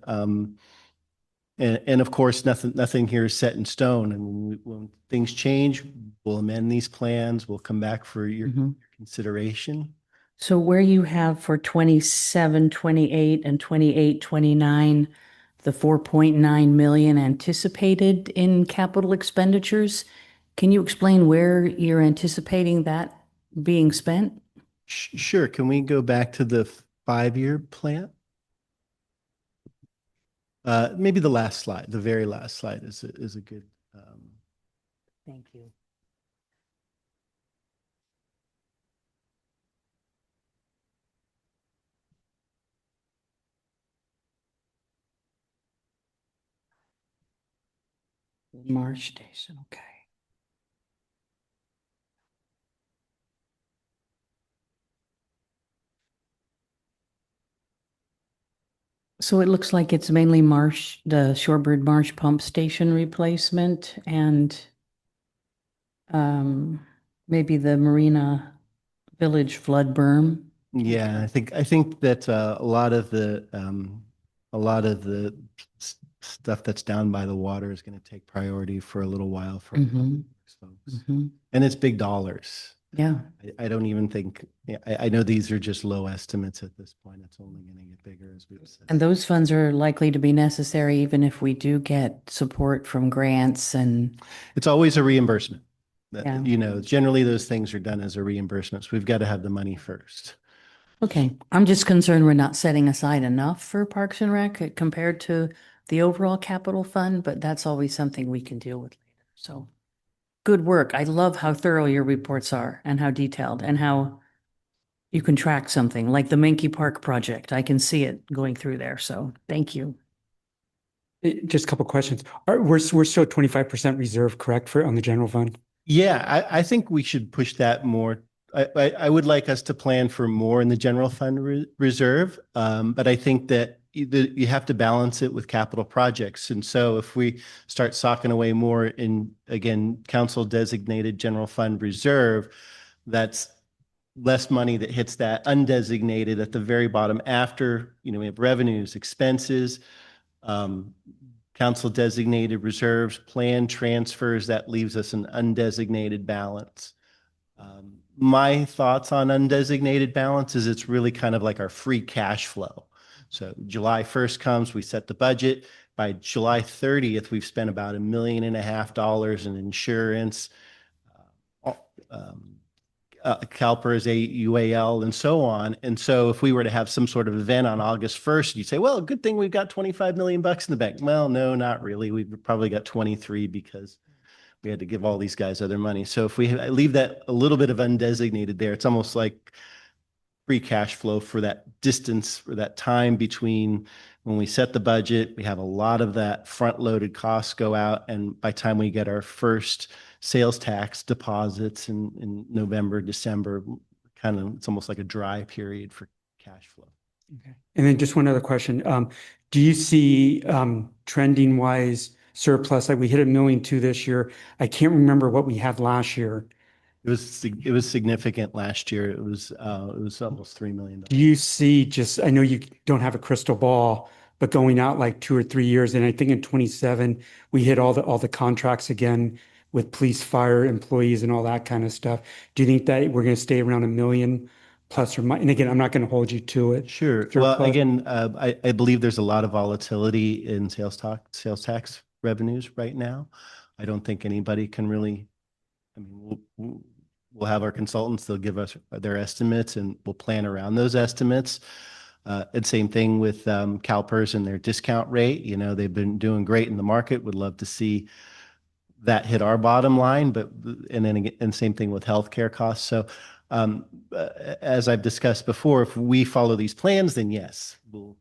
of course, nothing here is set in stone. And when things change, we'll amend these plans. We'll come back for your consideration. So where you have for 27, 28, and 28, 29, the 4.9 million anticipated in capital expenditures. Can you explain where you're anticipating that being spent? Sure. Can we go back to the 5-year plan? Maybe the last slide, the very last slide is a good. Thank you. March station, okay. So it looks like it's mainly marsh, the Shorebird Marsh Pump Station replacement and maybe the Marina Village flood berm. Yeah, I think that a lot of the stuff that's down by the water is going to take priority for a little while for Mhm. folks. Mhm. And it's big dollars. Yeah. I don't even think, yeah, I know these are just low estimates at this point. It's only going to get bigger as we've said. And those funds are likely to be necessary even if we do get support from grants and, It's always a reimbursement. Yeah. You know, generally those things are done as a reimbursement. So we've got to have the money first. okay. I'm just concerned we're not setting aside enough for Parks and Rec compared to the overall capital fund, but that's always something we can deal with later. So good work. I love how thorough your reports are and how detailed and how you can track something like the Menke Park project. I can see it going through there. So thank you. Just a couple questions. We're still 25% reserve, correct, for on the general fund? Yeah, I think we should push that more. I would like us to plan for more in the general fund reserve, but I think that you have to balance it with capital projects. And so if we start socking away more in, again, council designated general fund reserve, that's less money that hits that undesignated at the very bottom after, you know, we have revenues, expenses, um, council designated reserves, plan transfers, that leaves us an undesignated balance. My thoughts on undesignated balance is it's really kind of like our free cash flow. So July 1st comes, we set the budget. By July 30th, we've spent about $1.5 million in insurance, CalPERS, UAL, and so on. And so if we were to have some sort of event on August 1st, you'd say, well, good thing we've got 25 million bucks in the bank. Well, no, not really. We've probably got 23 because we had to give all these guys other money. So if we leave that a little bit of undesignated there, it's almost like free cash flow for that distance, for that time between when we set the budget. We have a lot of that front loaded costs go out. And by the time we get our first sales tax deposits in November, December, kind of, it's almost like a dry period for cash flow. Okay. And then just one other question. Do you see trending wise surplus? Like we hit $1.2 million this year. I can't remember what we had last year. It was significant last year. It was almost $3 million. Do you see just, I know you don't have a crystal ball, but going out like 2 or 3 years, and I think in 27, we hit all the contracts again with police, fire employees and all that kind of stuff. Do you think that we're going to stay around $1 million plus or minus? And again, I'm not going to hold you to it. Sure. Surplus. Well, again, I believe there's a lot of volatility in sales tax revenues right now. I don't think anybody can really, I mean, we'll have our consultants, they'll give us their estimates and we'll plan around those estimates. And same thing with CalPERS and their discount rate. You know, they've been doing great in the market. Would love to see that hit our bottom line, but and then again, and same thing with healthcare costs. So as I've discussed before, if we follow these plans, then yes, we'll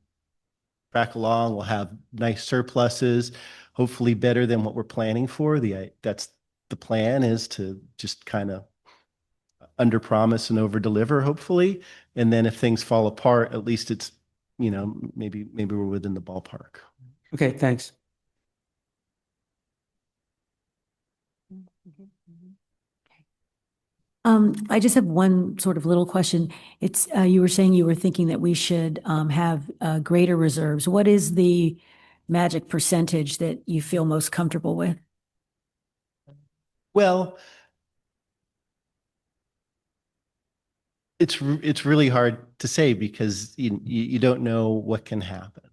track along. We'll have nice surpluses, hopefully better than what we're planning for. That's the plan, is to just kind of under promise and over deliver, hopefully. And then if things fall apart, at least it's, you know, maybe we're within the ballpark. Okay, thanks. I just have one sort of little question. It's, you were saying you were thinking that we should have greater reserves. What is the magic percentage that you feel most comfortable with? Well, it's really hard to say because you don't know what can happen.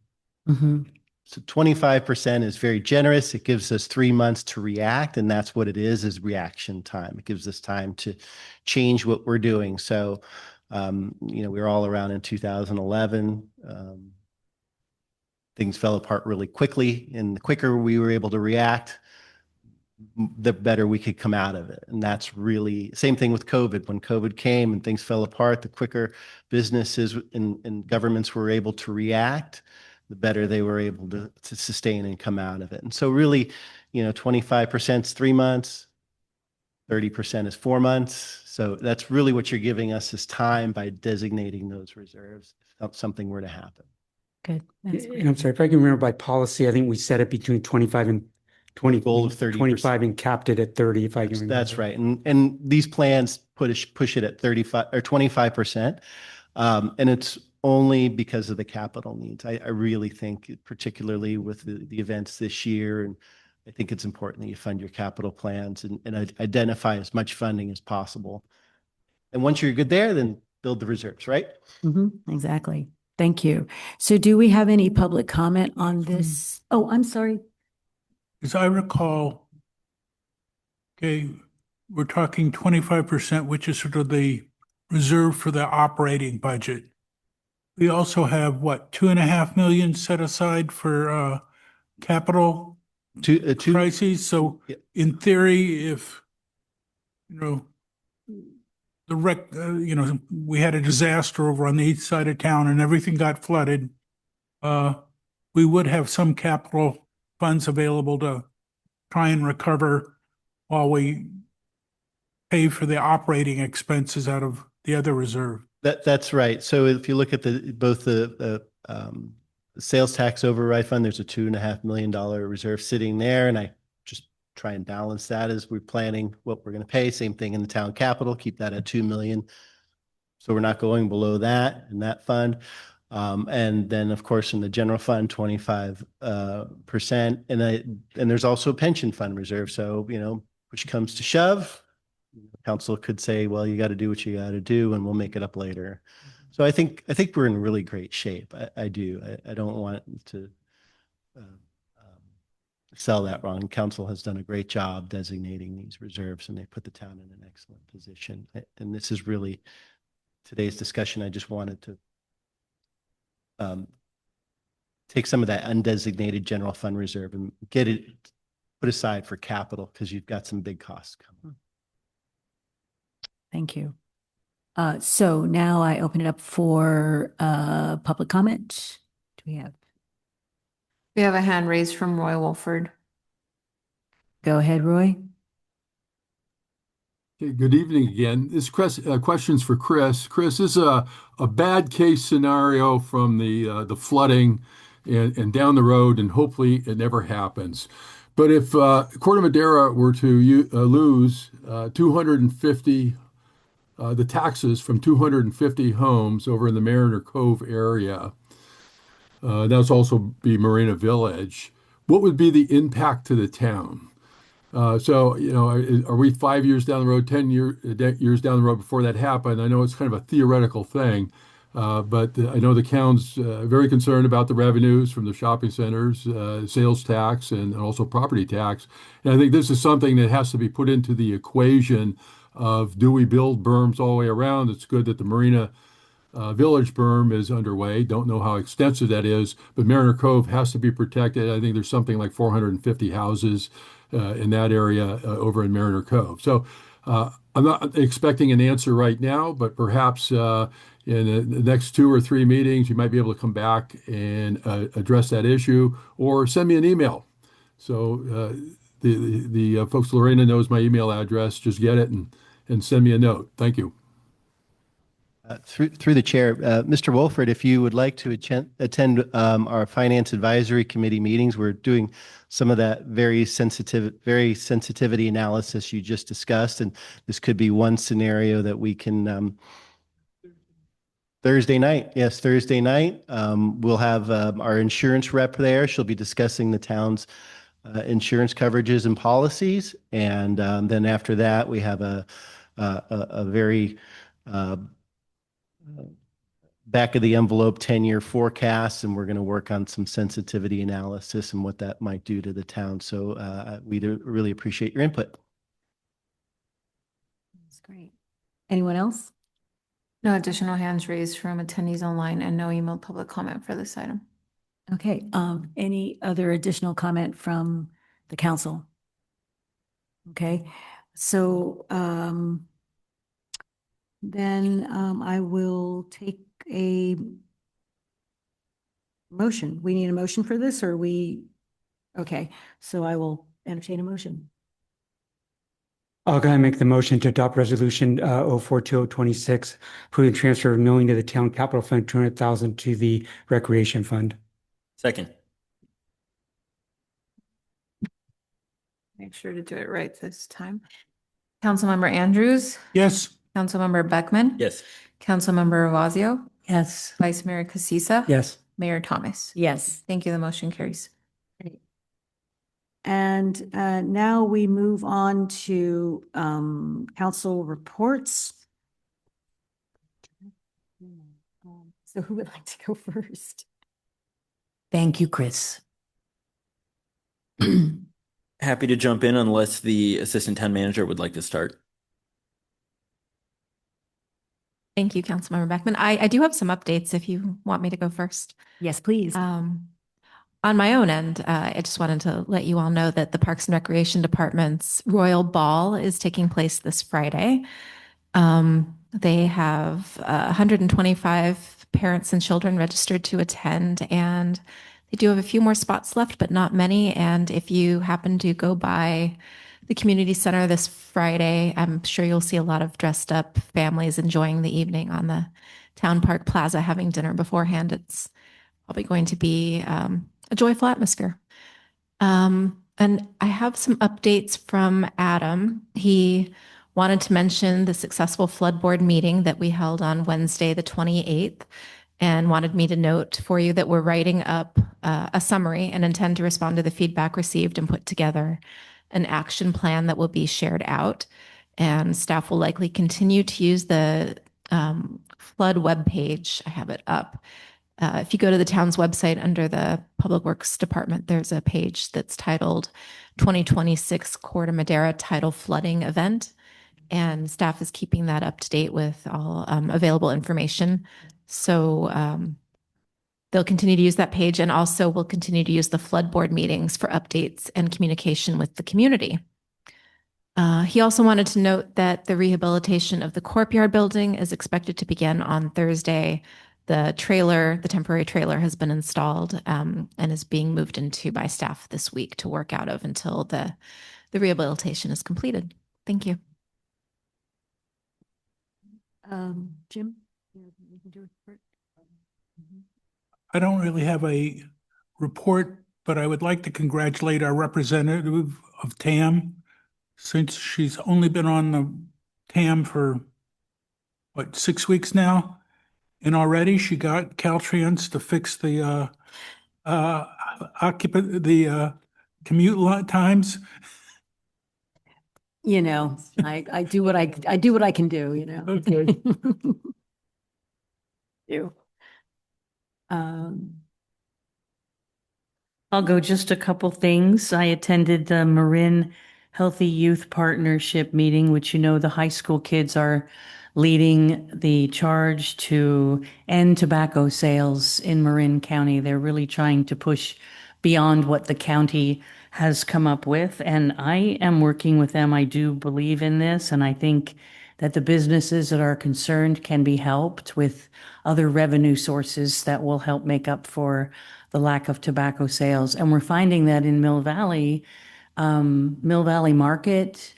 Mm-hmm. So 25% is very generous. It gives us 3 months to react, and that's what it is reaction time. It gives us time to change what we're doing. So, we were all around in 2011. Things fell apart really quickly, and the quicker we were able to react, the better we could come out of it. And that's really same thing with COVID. When COVID came and things fell apart, the quicker businesses and governments were able to react, the better they were able to sustain and come out of it. And so really, 25% is 3 months, 30% is 4 months. So that's really what you're giving us is time by designating those reserves if something were to happen. Good. That's And I'm sorry, if I can remember by policy, I think we set it between 25 and 20, Goal of 30%. 25 and capped it at 30, if I can remember. That's right. And these plans push it at 35 or 25%. And it's only because of the capital needs. I really think, particularly with the events this year, and I think it's important that you fund your capital plans and identify as much funding as possible. And once you're good there, then build the reserves, right? Exactly. Thank you. So do we have any public comment on this? Oh, I'm sorry. As I recall, okay, we're talking 25%, which is sort of the reserve for the operating budget. We also have, what, 2.5 million set aside for capital crises? So in theory, if, we had a disaster over on the east side of town and everything got flooded, we would have some capital funds available to try and recover while we pay for the operating expenses out of the other reserve. That's right. So if you look at both the sales tax override fund, there's a $2.5 million reserve sitting there, and I just try and balance that as we're planning what we're going to pay. Same thing in the town capital, keep that at $2 million, so we're not going below that in that fund. And then, of course, in the general fund, 25%. And there's also a pension fund reserve. So, push comes to shove, council could say, well, you got to do what you got to do, and we'll make it up later. So I think we're in really great shape. I do. I don't want to sell that wrong. Council has done a great job designating these reserves, and they put the town in an excellent position. And this is really today's discussion. I just wanted to take some of that undesignated general fund reserve and get it put aside for capital, because you've got some big costs coming. Thank you. So now I open it up for public comment. Do we have? We have a hand raised from Roy Wolford. Go ahead, Roy. Okay, good evening again. This question's for Chris. Chris, this is a bad case scenario from the flooding and down the road, and hopefully it never happens. But if Corte Madera were to lose 250, the taxes from 250 homes over in the Mariner Cove area, that's also be Marina Village, what would be the impact to the town? So, are we 5 years down the road, 10 years down the road before that happened? I know it's kind of a theoretical thing, but I know the town's very concerned about the revenues from the shopping centers, sales tax, and also property tax. And I think this is something that has to be put into the equation of, do we build berms all the way around? It's good that the Marina Village berm is underway. Don't know how extensive that is, but Mariner Cove has to be protected. I think there's something like 450 houses in that area over in Mariner Cove. So I'm not expecting an answer right now, but perhaps in the next 2 or 3 meetings, you might be able to come back and address that issue, or send me an email. So the folks, Lorena knows my email address. Just get it and send me a note. Thank you. Through the chair, Mr. Wolford, if you would like to attend our Finance Advisory Committee meetings, we're doing some of that very sensitivity analysis you just discussed, and this could be one scenario that we can. Thursday night, yes, Thursday night. We'll have our insurance rep there. She'll be discussing the town's insurance coverages and policies, and then after that, we have a very back of the envelope 10-year forecasts, and we're going to work on some sensitivity analysis and what that might do to the town. So we do really appreciate your input. That's great. Anyone else? No additional hands raised from attendees online and no emailed public comment for this item. Okay, any other additional comment from the council? Okay, so then I will take a motion. We need a motion for this, or okay, so I will entertain a motion. I'll go ahead and make the motion to adopt resolution 042026, approving transfer of $1 million to the town capital fund, 200,000 to the recreation fund. Second. Make sure to do it right this time. Councilmember Andrews, Yes. Councilmember Beckman. Yes. Councilmember Ravazio, Yes. Vice Mayor Casissa. Yes. Mayor Thomas. Yes. Thank you. The motion carries. And now we move on to council reports. So who would like to go first? Thank you, Chris. Happy to jump in unless the assistant town manager would like to start. Thank you, Councilmember Beckman. I do have some updates if you want me to go first. Yes, please. On my own end, I just wanted to let you all know that the Parks and Recreation Department's Royal Ball is taking place this Friday. They have 125 parents and children registered to attend, and they do have a few more spots left, but not many. And if you happen to go by the community center this Friday, I'm sure you'll see a lot of dressed up families enjoying the evening on the Town Park Plaza having dinner beforehand. It's probably going to be a joyful atmosphere. And I have some updates from Adam. He wanted to mention the successful flood board meeting that we held on Wednesday, the 28th, and wanted me to note for you that we're writing up a summary and intend to respond to the feedback received and put together an action plan that will be shared out. And staff will likely continue to use the flood webpage. I have it up. If you go to the town's website under the Public Works Department, there's a page that's titled 2026 Corte Madera Tidal Flooding Event. And staff is keeping that up to date with all available information. So they'll continue to use that page, and also we'll continue to use the flood board meetings for updates and communication with the community. He also wanted to note that the rehabilitation of the Courtyard building is expected to begin on Thursday. The temporary trailer has been installed and is being moved into by staff this week to work out of until the rehabilitation is completed. Thank you. Jim? I don't really have a report, but I would like to congratulate our representative of TAM, since she's only been on the TAM for, 6 weeks now? And already she got Caltrans to fix the commute times. You know, I do what I do what I can do, you know. Okay. You. I'll go just a couple things. I attended the Marin Healthy Youth Partnership meeting, which the high school kids are leading the charge to end tobacco sales in Marin County. They're really trying to push beyond what the county has come up with. And I am working with them. I do believe in this. And I think that the businesses that are concerned can be helped with other revenue sources that will help make up for the lack of tobacco sales. And we're finding that in Mill Valley Market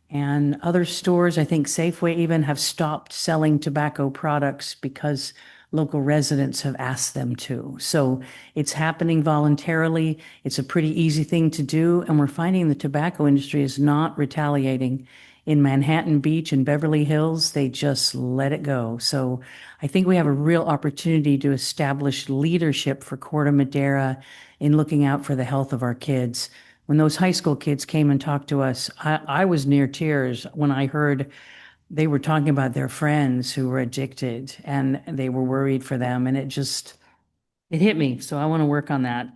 and other stores, I think Safeway even, have stopped selling tobacco products because local residents have asked them to. So it's happening voluntarily. It's a pretty easy thing to do. And we're finding the tobacco industry is not retaliating. In Manhattan Beach and Beverly Hills, they just let it go. So I think we have a real opportunity to establish leadership for Corte Madera in looking out for the health of our kids. When those high school kids came and talked to us, I was near tears when I heard they were talking about their friends who were addicted and they were worried for them. And it hit me. So I want to work on that.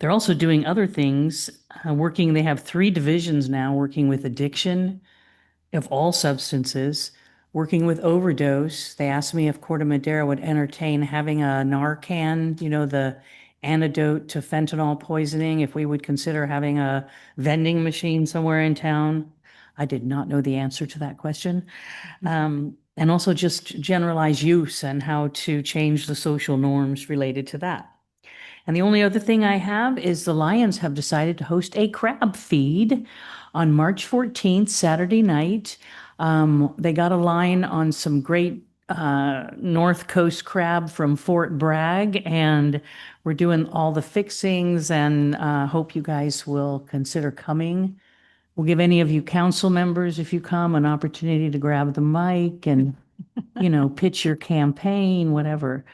They're also doing other things, they have 3 divisions now working with addiction of all substances, working with overdose. They asked me if Corte Madera would entertain having a Narcan, the antidote to fentanyl poisoning, if we would consider having a vending machine somewhere in town. I did not know the answer to that question. And also just generalized use and how to change the social norms related to that. And the only other thing I have is the Lions have decided to host a crab feed on March 14th, Saturday night. They got a line on some great North Coast crab from Fort Bragg, and we're doing all the fixings and hope you guys will consider coming. We'll give any of you council members, if you come, an opportunity to grab the mic and, pitch your campaign, whatever.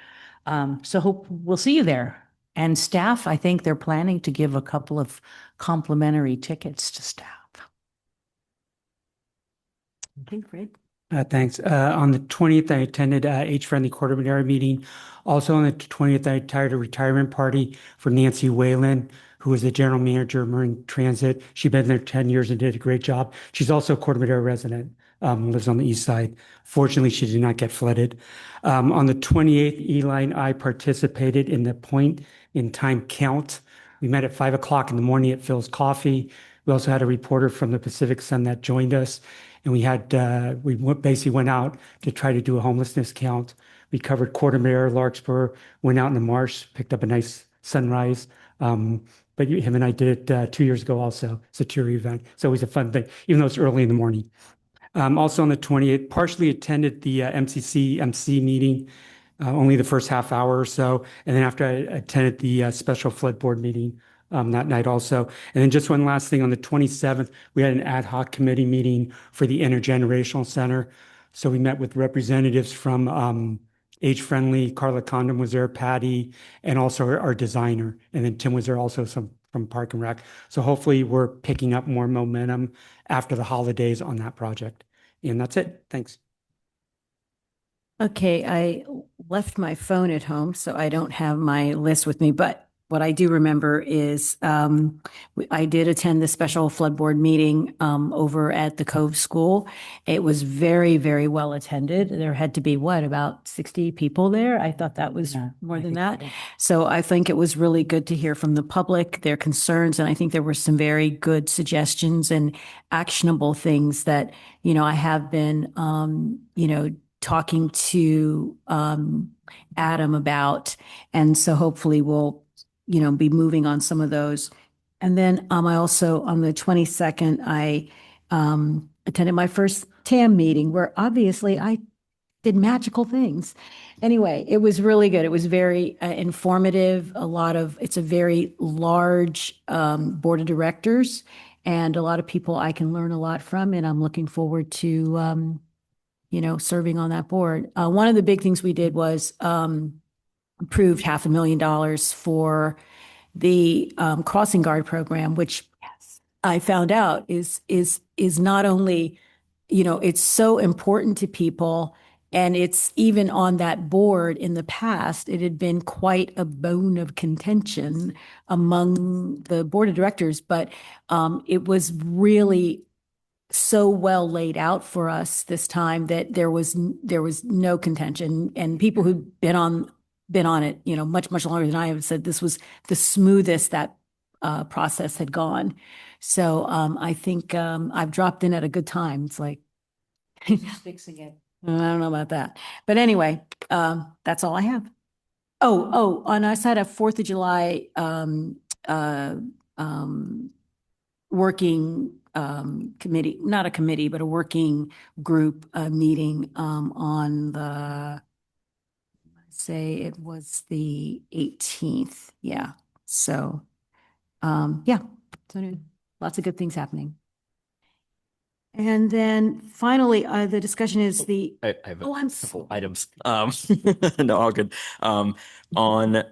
So hope we'll see you there. And staff, I think they're planning to give a couple of complimentary tickets to staff. Okay, Fred. Thanks. On the 20th, I attended Age-Friendly Corte Madera meeting. Also on the 20th, I attended a retirement party for Nancy Whalen, who is the general manager of Marine Transit. She's been there 10 years and did a great job. She's also a Corte Madera resident, lives on the east side. Fortunately, she did not get flooded. On the 28th, Eli and I participated in the point in time count. We met at 5 o'clock in the morning at Phil's Coffee. We also had a reporter from the Pacific Sun that joined us. And basically went out to try to do a homelessness count. We covered Corte Madera, Larkspur, went out in the marsh, picked up a nice sunrise. But him and I did it 2 years ago also. It's a tour event. It's always a fun thing, even though it's early in the morning. Also on the 28th, partially attended the MCC MC meeting, only the first half hour or so. And then after I attended the special flood board meeting that night also. And then just one last thing, on the 27th, we had an ad hoc committee meeting for the Intergenerational Center. So we met with representatives from Age Friendly, Carla Condon was there, Patty, and also our designer. And then Tim was there also, some from Park and Rec. So hopefully we're picking up more momentum after the holidays on that project. And that's it. Thanks. Okay, I left my phone at home, so I don't have my list with me, but what I do remember is I did attend the special flood board meeting over at the Cove School. It was very, very well attended. There had to be, about 60 people there? I thought that was more than that. So I think it was really good to hear from the public, their concerns, and I think there were some very good suggestions and actionable things that, I have been, talking to Adam about. And so hopefully we'll be moving on some of those. And then I also, on the 22nd, I attended my first TAM meeting where obviously I did magical things. Anyway, it was really good. It was very informative. It's a very large board of directors and a lot of people I can learn a lot from. And I'm looking forward to, serving on that board. One of the big things we did was approved $500,000 for the crossing guard program, which I found out is not only, it's so important to people, and it's even on that board in the past, it had been quite a bone of contention among the board of directors, but it was really so well laid out for us this time that there was no contention, and people who've been on it, much longer than I have said this was the smoothest that process had gone. So I think I've dropped in at a good time. It's like fixing it. I don't know about that, but anyway, that's all I have. On our side of 4th of July working committee, not a committee, but a working group meeting on say it was the 18th. Yeah. So, so lots of good things happening. And then finally, the discussion is I have I'm couple items. No, all good. On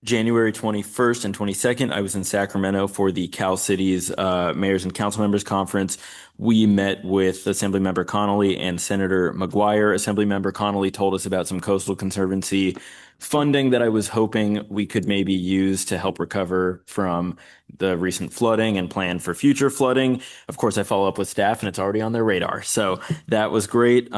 January 21st and 22nd, I was in Sacramento for the Cal Cities Mayors and Council Members Conference. We met with Assemblymember Connolly and Senator McGuire. Assemblymember Connolly told us about some Coastal Conservancy funding that I was hoping we could maybe use to help recover from the recent flooding and plan for future flooding. Of course, I follow up with staff and it's already on their radar. So that was great.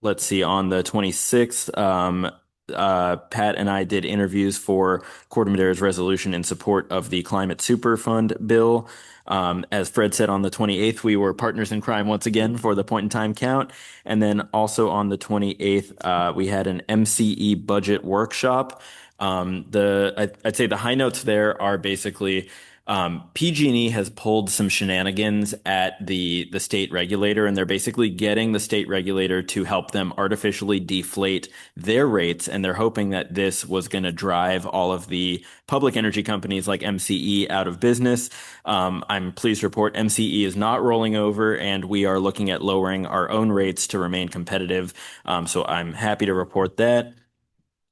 Let's see, on the 26th, Pat and I did interviews for Corte Madera's resolution in support of the Climate Super Fund bill. As Fred said, on the 28th, we were partners in crime once again for the point in time count. And then also on the 28th, we had an MCE budget workshop. I'd say the high notes there are basically PG&E has pulled some shenanigans at the state regulator, and they're basically getting the state regulator to help them artificially deflate their rates. And they're hoping that this was going to drive all of the public energy companies like MCE out of business. I'm pleased to report MCE is not rolling over, and we are looking at lowering our own rates to remain competitive. So I'm happy to report that.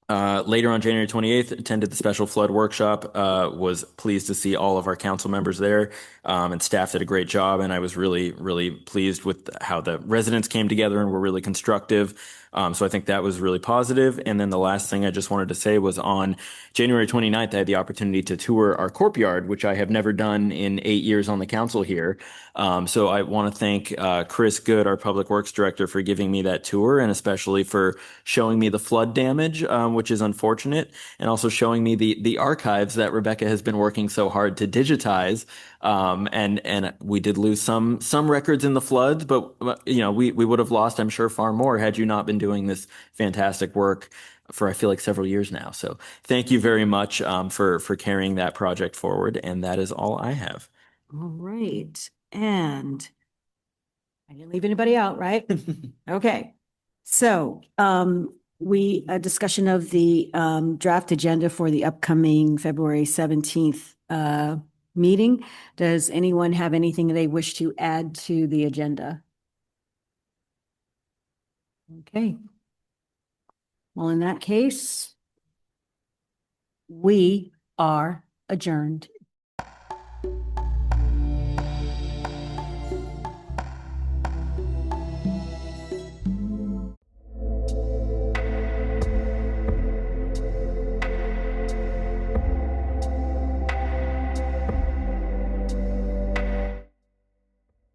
Later on January 28th, attended the special flood workshop, was pleased to see all of our council members there, and staff did a great job. And I was really, really pleased with how the residents came together and were really constructive. So I think that was really positive. And then the last thing I just wanted to say was on January 29th, I had the opportunity to tour our courtyard, which I have never done in 8 years on the council here. So I want to thank Chris Good, our Public Works Director, for giving me that tour, and especially for showing me the flood damage, which is unfortunate, and also showing me the archives that Rebecca has been working so hard to digitize. And we did lose some records in the floods, but we would have lost, I'm sure, far more had you not been doing this fantastic work for, I feel like, several years now. So thank you very much for carrying that project forward. And that is all I have. All right. And I didn't leave anybody out, right? Okay. So a discussion of the draft agenda for the upcoming February 17th meeting. Does anyone have anything they wish to add to the agenda? Okay. Well, in that case, we are adjourned.